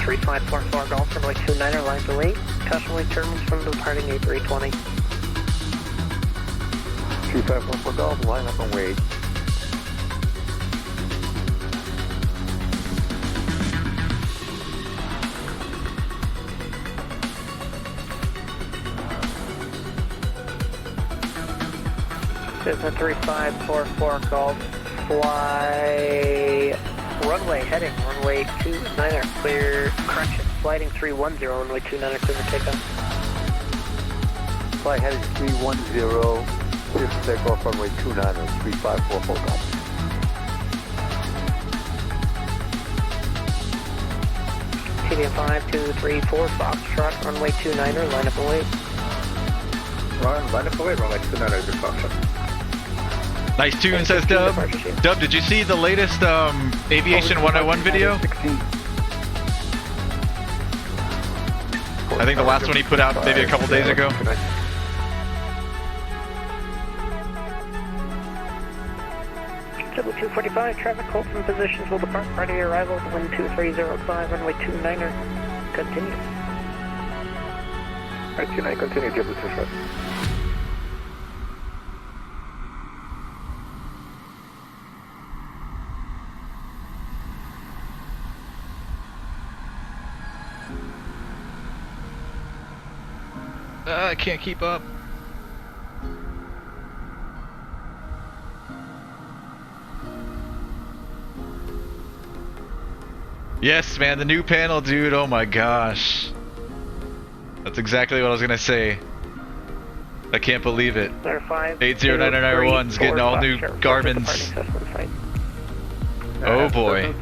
Three 544 Golf, runway 29er, line delay. Cautionary terminals from departing A320. 2514 Golf, line up and wait. This is a 3544 Golf, fly runway heading, runway 29er, clear, correction, sliding 310, runway 29er, clear for takeoff. Fly heading 310, clear for takeoff, runway 29er, 3544 Golf. TV 5234, Foxtrot, runway 29er, line up and wait. Line up and wait, runway 29er, good Foxtrot. Nice tune, says Dub. Dub, did you see the latest Aviation 101 video? I think the last one he put out maybe a couple days ago. Double 245, traffic hold from positions will depart prior to your arrival, wind 2305, runway 29er, continue. Right, 29, continue, double 245. I can't keep up. Yes, man, the new panel, dude. Oh my gosh. That's exactly what I was gonna say. I can't believe it. 80991's getting all new Garmin's. Oh boy.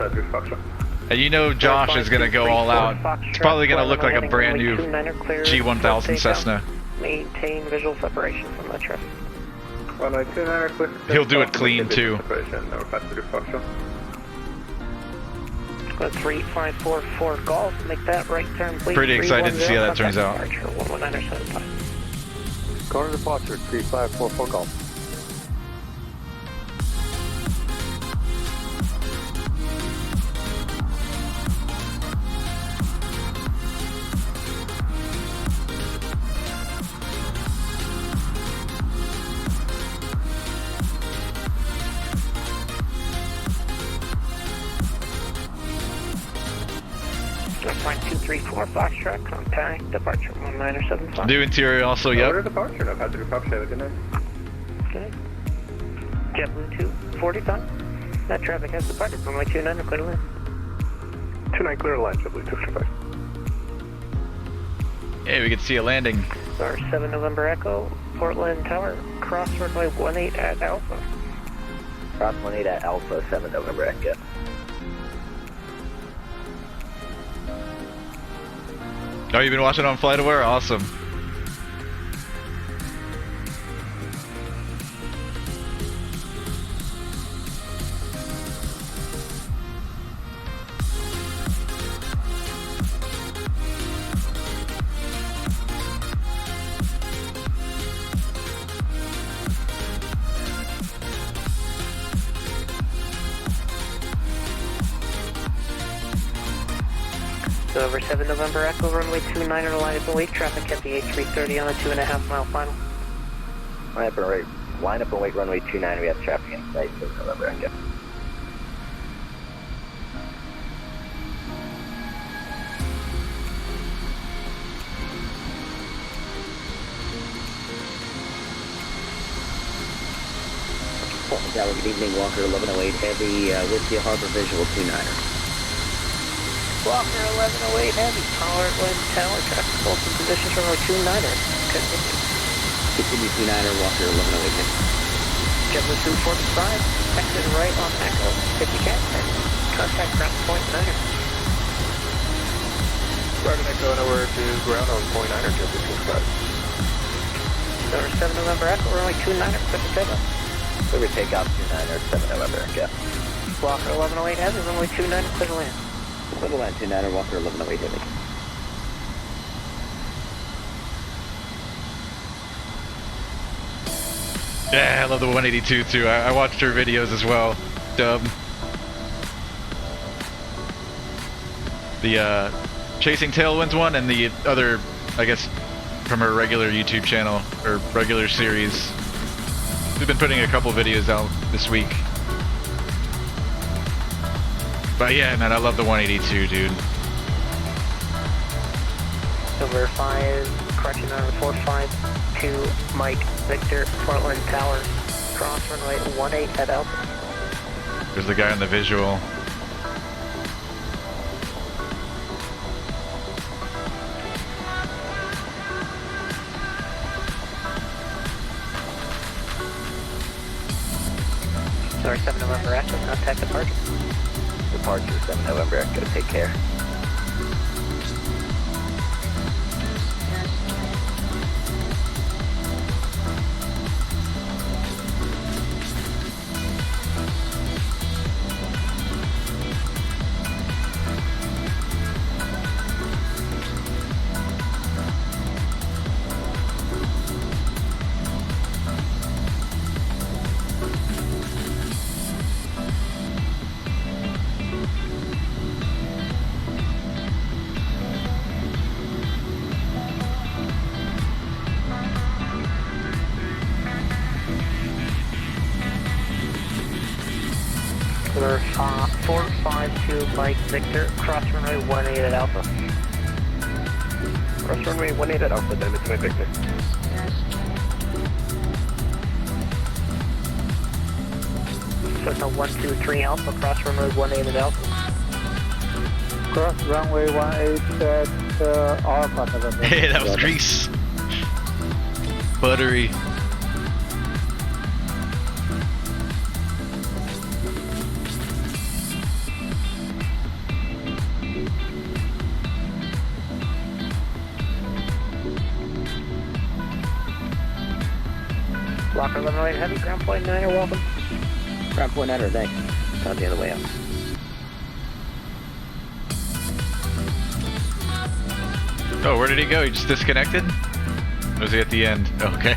And you know Josh is gonna go all out. It's probably gonna look like a brand new G1000 Cessna. Maintain visual separation from the trip. He'll do it clean too. 3544 Golf, make that right turn please. Pretty excited to see how that turns out. Go to departure, 3544 Golf. Flight 234 Foxtrot, contact, departure 1975. New interior also, yep. Order departure, no passenger departure, have a good night. Okay. JetBlue 245, that traffic has departed, runway 29er, clear to land. 29 clear to land, JetBlue 245. Hey, we can see a landing. Star 7 November Echo, Portland Tower, cross runway 18 at Alpha. Cross 18 at Alpha, 7 November Echo. Oh, you've been watching on FlightAware? Awesome. So over 7 November Echo, runway 29er, line up and wait, traffic at the A330 on the 2.5 mile final. Line up and wait, runway 29, we have traffic in sight, 7 November Echo. Portland Tower, good evening, Walker 1108 Heavy, with the Harbor Visual 29er. Walker 1108 Heavy, Portland Tower, traffic hold from positions runway 29er, continue. Continue 29er, Walker 1108 Heavy. JetBlue 245, exit right on Echo, 50 cat, contact ground point 9er. Roger, Echo, nowhere to ground on point 9er, JetBlue 245. Over 7 November Echo, runway 29er, clear for takeoff. Clear for takeoff, 29er, 7 November Echo. Walker 1108 Heavy, runway 29er, clear to land. Clear to land, 29er, Walker 1108 Heavy. Yeah, I love the 182 too. I watched her videos as well. Dub. The Chasing Tailwinds one and the other, I guess, from her regular YouTube channel or regular series. We've been putting a couple videos out this week. But yeah, man, I love the 182, dude. Over 5, correction number 452, Mike Victor, Portland Tower, cross runway 18 at Alpha. There's the guy on the visual. Sorry, 7 November Echo, contact departure. Departure, 7 November Echo, take care. Zulu Mike Victor, cross runway 18 at Alpha. Cross runway 18 at Alpha, Diamond to my Victor. Cessna 123 Alpha, cross runway 18 at Alpha. Cross runway 18 at Alpha. Hey, that was grease. Buttery. Locker 1108 Heavy, ground point 9, welcome. Ground point 9, thanks. Found the other way up. Oh, where did he go? He just disconnected? Or was he at the end? Okay.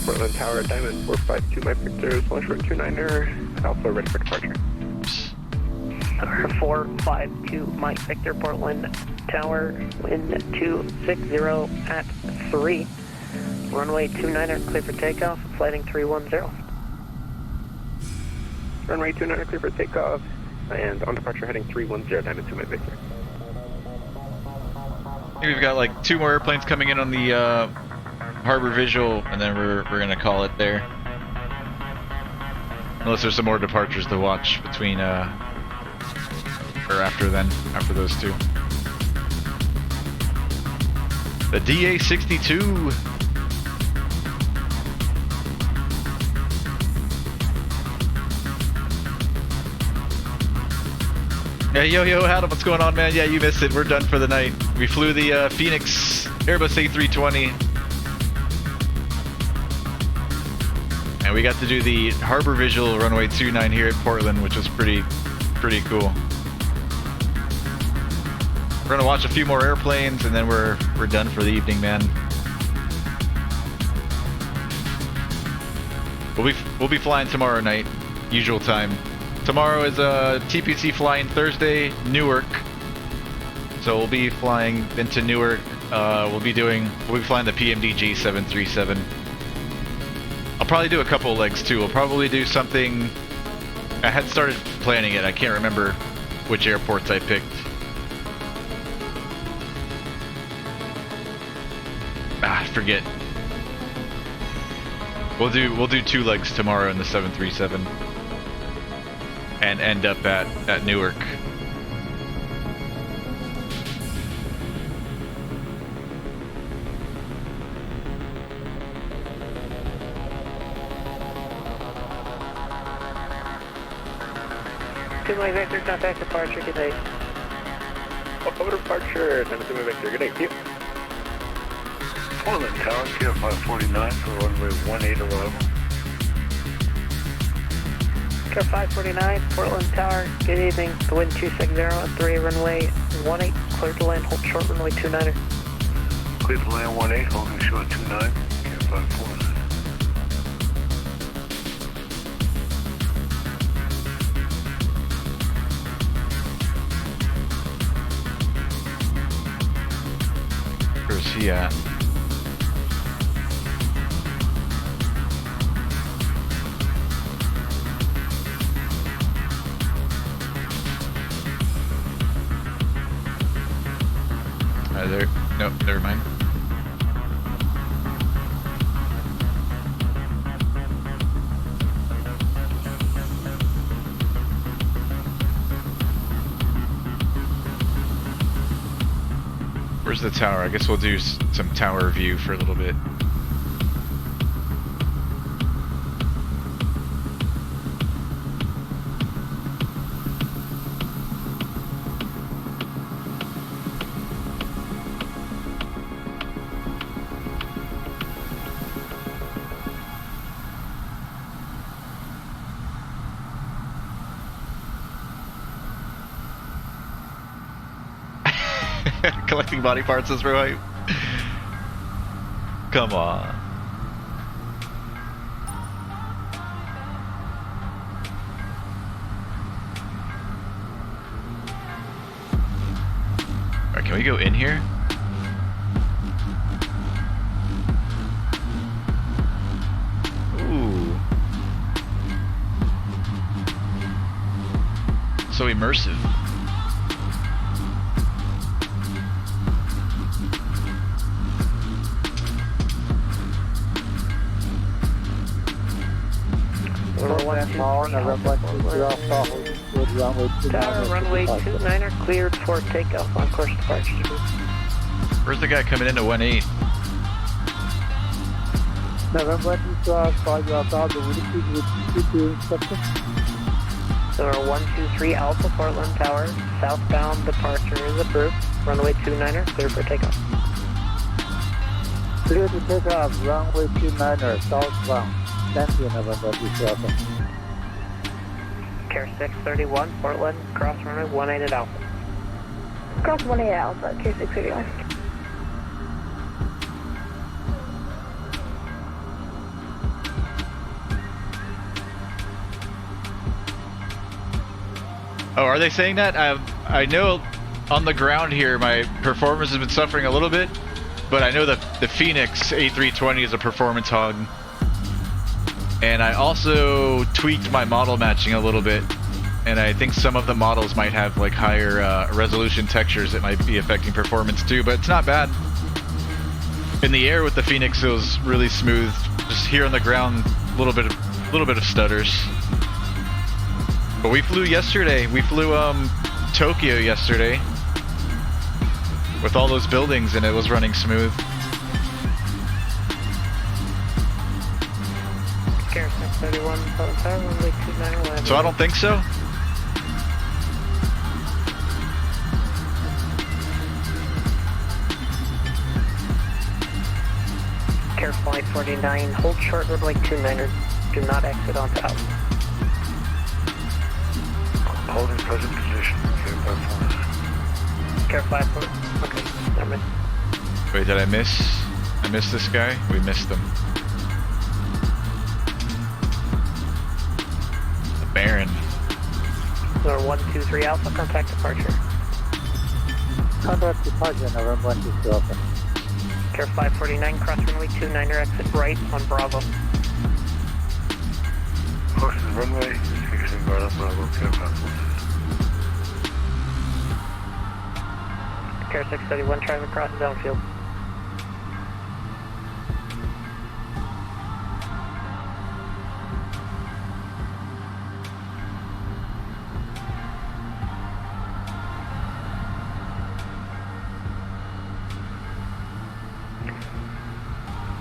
Portland Tower, Diamond 452, my Victor, launch for 29er, Alpha, ready for departure. 452, Mike Victor, Portland Tower, wind 260 at 3. Runway 29er, clear for takeoff, flighting 310. Runway 29er, clear for takeoff, and on departure heading 310, Diamond to my Victor. I think we've got like 2 more airplanes coming in on the harbor visual, and then we're gonna call it there. Unless there's some more departures to watch between or after those 2. The DA62. Yeah, yo, Adam, what's going on, man? Yeah, you missed it. We're done for the night. We flew the Fenix Airbus A320. And we got to do the harbor visual runway 29 here at Portland, which was pretty cool. We're gonna watch a few more airplanes, and then we're done for the evening, man. We'll be flying tomorrow night, usual time. Tomorrow is TPC flying Thursday, Newark. So we'll be flying into Newark. We'll be flying the PMDG 737. I'll probably do a couple of legs too. We'll probably do something. I had started planning it. I can't remember which airports I picked. I forget. We'll do 2 legs tomorrow in the 737, and end up at Newark. To my Victor, contact departure, good day. Over departure, Diamond to my Victor, good day, you. Portland Tower, Pier 549 for runway 18 arrival. Pier 549, Portland Tower, good evening. The wind 260 at 3, runway 18, clear to land, hold short, runway 29er. Clear to land 18, holding short 29, Pier 549. Where's he at? There. Nope, never mind. Where's the tower? I guess we'll do some tower view for a little bit. Collecting body parts is right. Come on. Alright, can we go in here? Ooh. So immersive. Runway 29er cleared for takeoff on course departure. Where's the guy coming into 18? November 5 Alpha, will you please repeat your instructions? So 123 Alpha Portland Tower, southbound departure is approved. Runway 29er cleared for takeoff. Clear to take off, runway 29er, southbound. Thank you, November 2 Alpha. Care 631, Portland, cross runway 18 at Alpha. Cross 18 Alpha, Care 631. Oh, are they saying that? I know on the ground here my performance has been suffering a little bit, but I know that the Fenix A320 is a performance hog. And I also tweaked my model matching a little bit, and I think some of the models might have like higher resolution textures that might be affecting performance too, but it's not bad. In the air with the Fenix it was really smooth. Just here on the ground, a little bit of stutters. But we flew yesterday. We flew Tokyo yesterday with all those buildings, and it was running smooth. Care 631, runway 29er. So I don't think so. Care Flight 49, hold short runway 29er. Do not exit onto Alpha. Holding present position. Care 54. Okay, never mind. Wait, did I miss? I missed this guy? We missed him. The Baron. So 123 Alpha, contact departure. Contact departure, November 2 Alpha. Care 549, cross runway 29er, exit right on Bravo. Course is runway, fixing guard up Bravo, Care 549. Care 631, trying to cross downfield.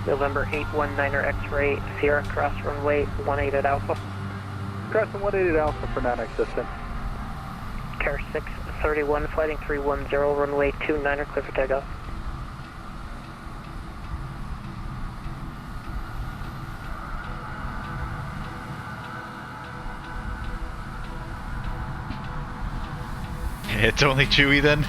November 819er X-ray, Sierra, cross runway 18 at Alpha. Crossing 18 at Alpha for non-existent. Care 631, flighting 310, runway 29er, clear for takeoff. It's only Chewy then?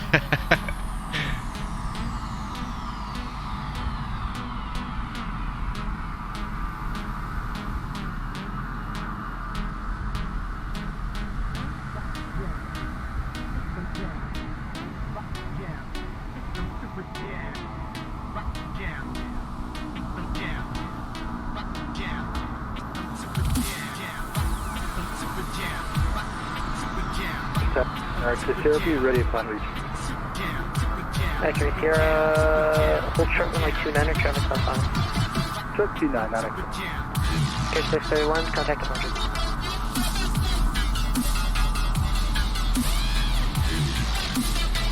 Sierra, be ready upon reach. X-ray Sierra, hold short runway 29er, traffic southbound. Short 29, not exit. Care 631, contact departure.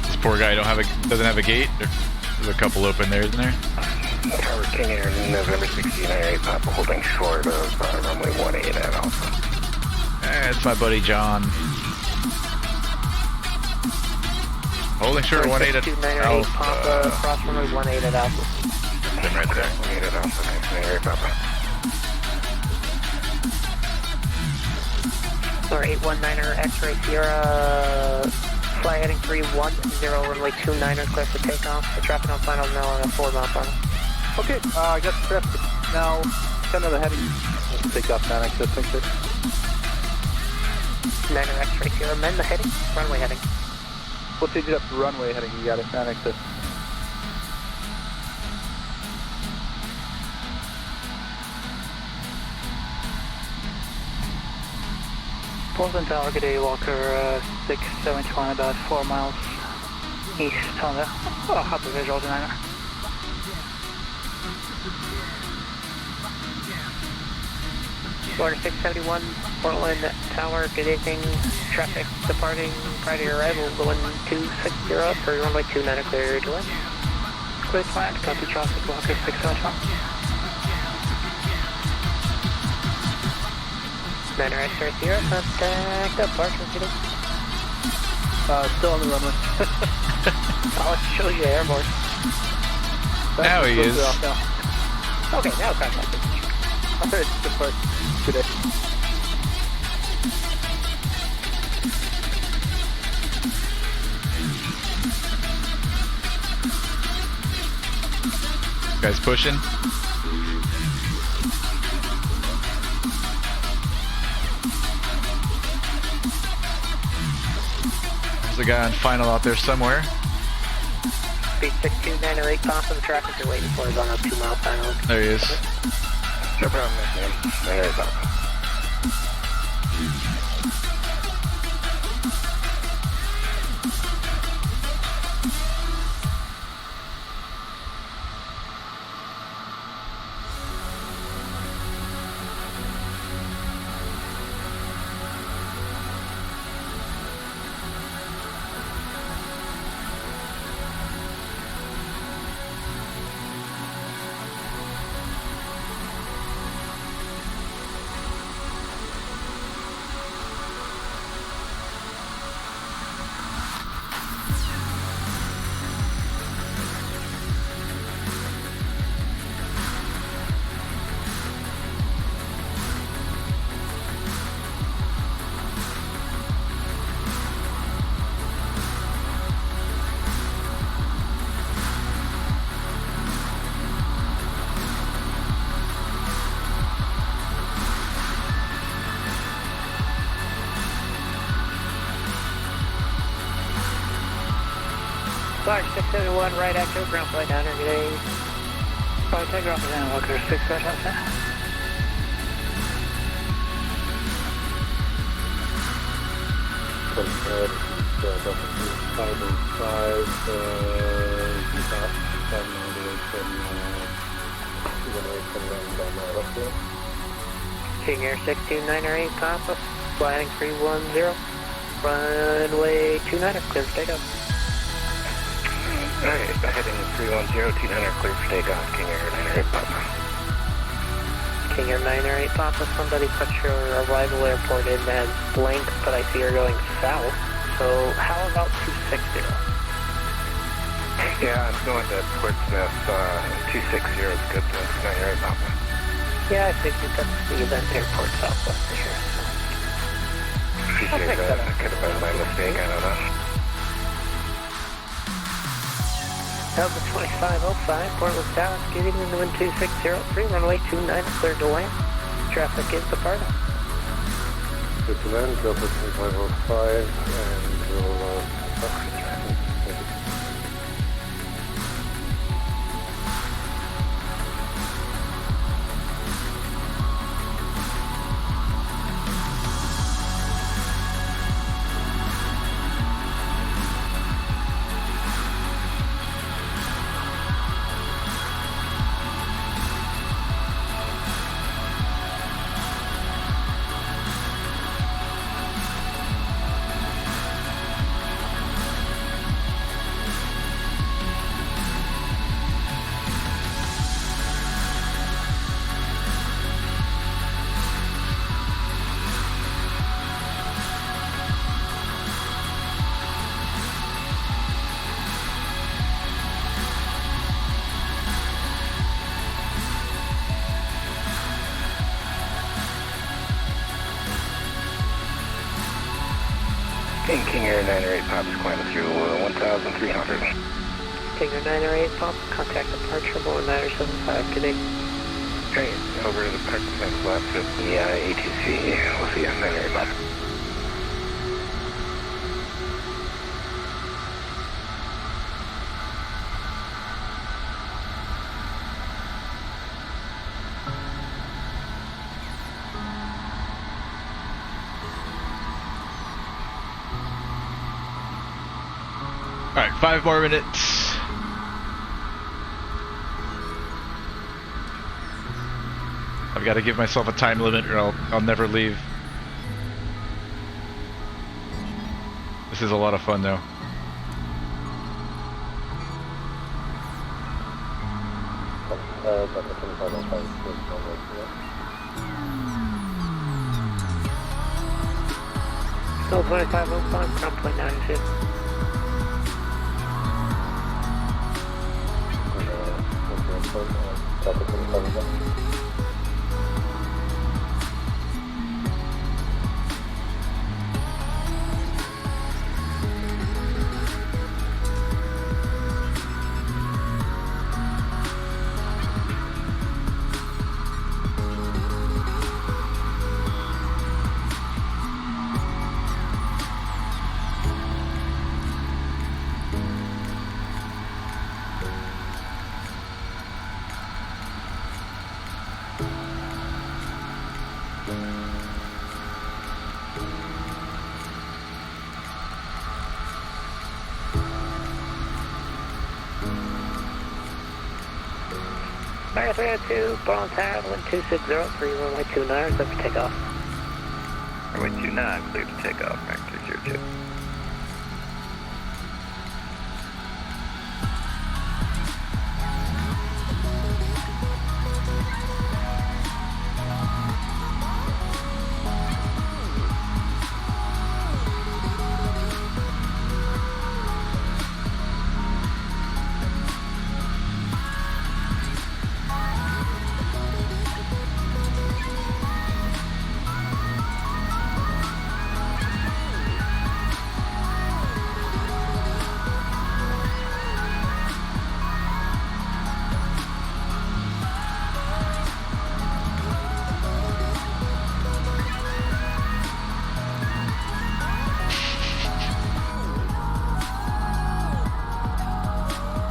This poor guy doesn't have a gate. There's a couple open there, isn't there? Tower King Air, November 1698, Papa, holding short of runway 18 at Alpha. It's my buddy John. Holding short 18 at Alpha. Papa, cross runway 18 at Alpha. Been right there. 18 at Alpha, thanks, King Papa. Or 819er X-ray Sierra, Fly heading 310, runway 29er, clear for takeoff. The traffic on final now on a 4 mile final. Okay, I got the traffic now 10 of the heading. Let's take off 9 exit, thanks sir. 9er X-ray here, amend the heading, runway heading. We'll change it up to runway heading, you got it, 9 exit. Portland Tower, good day, Walker 671, about 4 miles east on the upper visual denier. Order 671, Portland Tower, good evening. Traffic departing prior to your arrival, going 260 for runway 29, clear delay. Clear flat, copy traffic, Walker 671. 9er X-ray 0, contact departure, good evening. Still on the runway. I'll show you airborne. Now he is. Okay, now contact. Alright, depart. Good day. Guys pushing. There's a guy on final out there somewhere. Speed 62908, top of the traffic you're waiting for is on a 2 mile final. There he is. No problem, man. There is up. Flight 671, right active, ground flight down here today. Flight takeoff is in Walker 671. King Air 62908, Papa, flying 310, runway 29er, clear for takeoff. Alright, heading 310, 29er, clear for takeoff, King Air 908 Papa. King Air 908 Papa, somebody put your arrival airport in as blank, but I see you're going south, so how about 260? Yeah, I'm going to Portsmouth, 260 is good, 908 Papa. Yeah, I figured that's the event airport southwest of here. Appreciate that. Could have been my mistake, I don't know. Delta 2505, Portland Dallas, good evening, wind 2603, runway 29, clear to land. Traffic is departing. Good to land, Delta 2505, and we'll talk. King Air 908 pops climbing through 1,300. King Air 908 pop, contact departure, Boeing 975, good day. Okay, over to the Parkinson flat 50 ATC. We'll see you on 908 pop. Alright, 5 more minutes. I've got to give myself a time limit or I'll never leave. This is a lot of fun though. Still 2505, ground point 96. Fire 302, Volanta, 1260, runway 29, set for takeoff. Runway 29, clear to takeoff, Mark 302.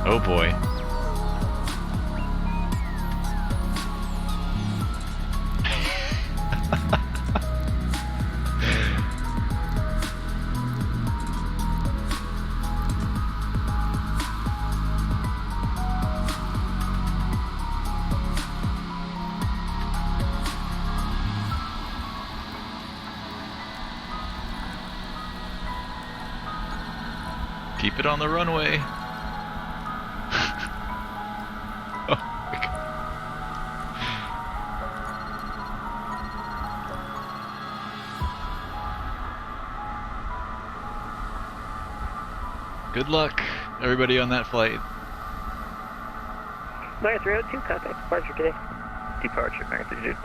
Oh boy. Keep it on the runway. Good luck, everybody on that flight. Fire 302, contact departure today. Departure, Mark 302.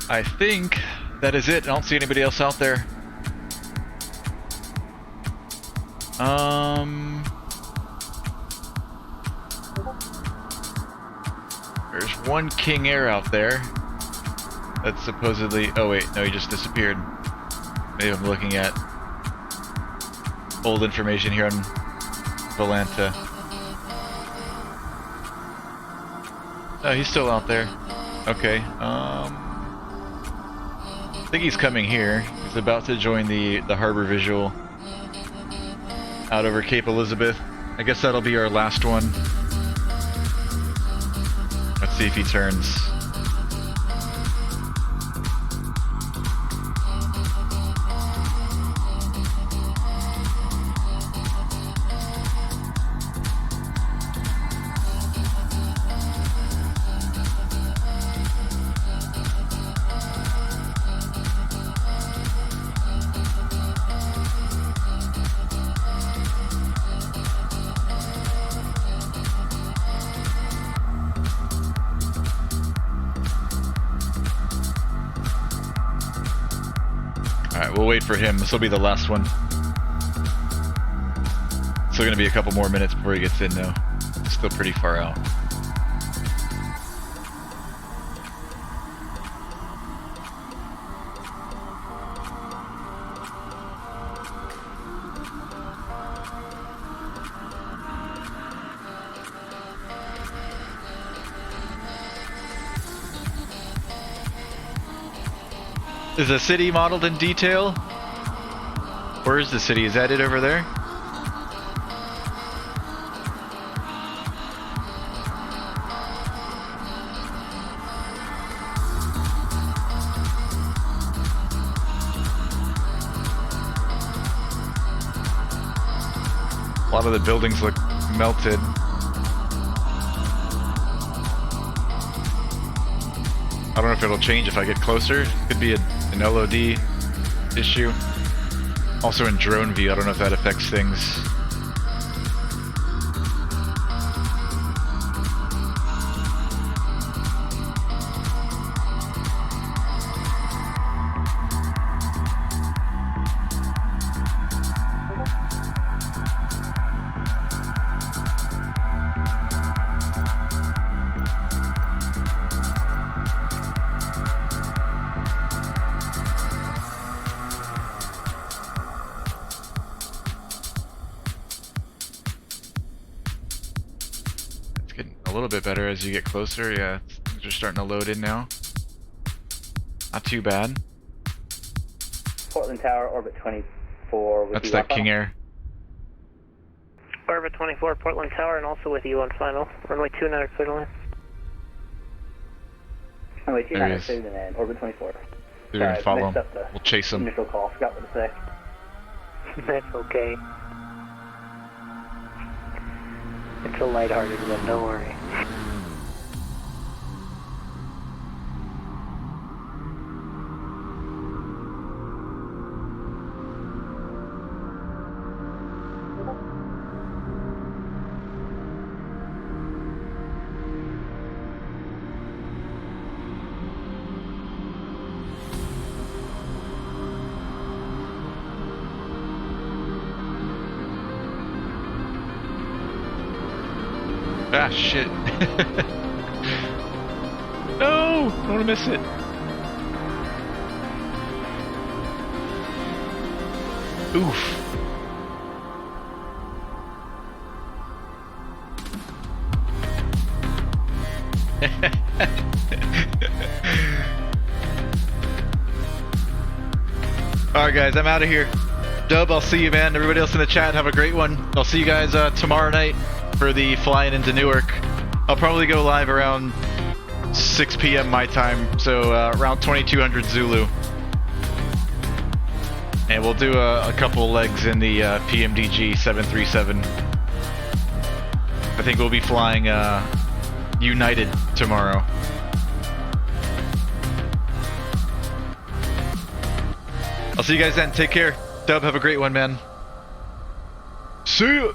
I think that is it. I don't see anybody else out there. There's one King Air out there. That's supposedly... Oh wait, no, he just disappeared. Maybe I'm looking at old information here on Volanta. Oh, he's still out there. Okay, I think he's coming here. He's about to join the harbor visual out over Cape Elizabeth. I guess that'll be our last one. Let's see if he turns. we'll wait for him. This will be the last one. Still gonna be a couple more minutes before he gets in though. Still pretty far out. Is the city modeled in detail? Where is the city? Is that it over there? A lot of the buildings look melted. I don't know if it'll change if I get closer. Could be an LOD issue. Also in drone view, I don't know if that affects things. A little bit better as you get closer. Yeah, things are starting to load in now. Not too bad. Portland Tower, orbit 24. With That's that King Air. Orbit 24, Portland Tower, and also with you on final. Runway 29 clear to land. Runway 29 clear to land, orbit 24. They're gonna follow him. We'll chase him. Initial call, forgot what to say. That's okay. It's a lighthearted one, don't worry. Ah, shit. No! I don't want to miss it. Oof. Alright guys, I'm out of here. Dub, I'll see you, man. Everybody else in the chat, have a great one. I'll see you guys tomorrow night for the flying into Newark. I'll probably go live around 6 p.m. my time, so around 2200 Zulu. And we'll do a couple legs in the PMDG 737. I think we'll be flying United tomorrow. I'll see you guys then. Take care. Dub, have a great one, man. See ya!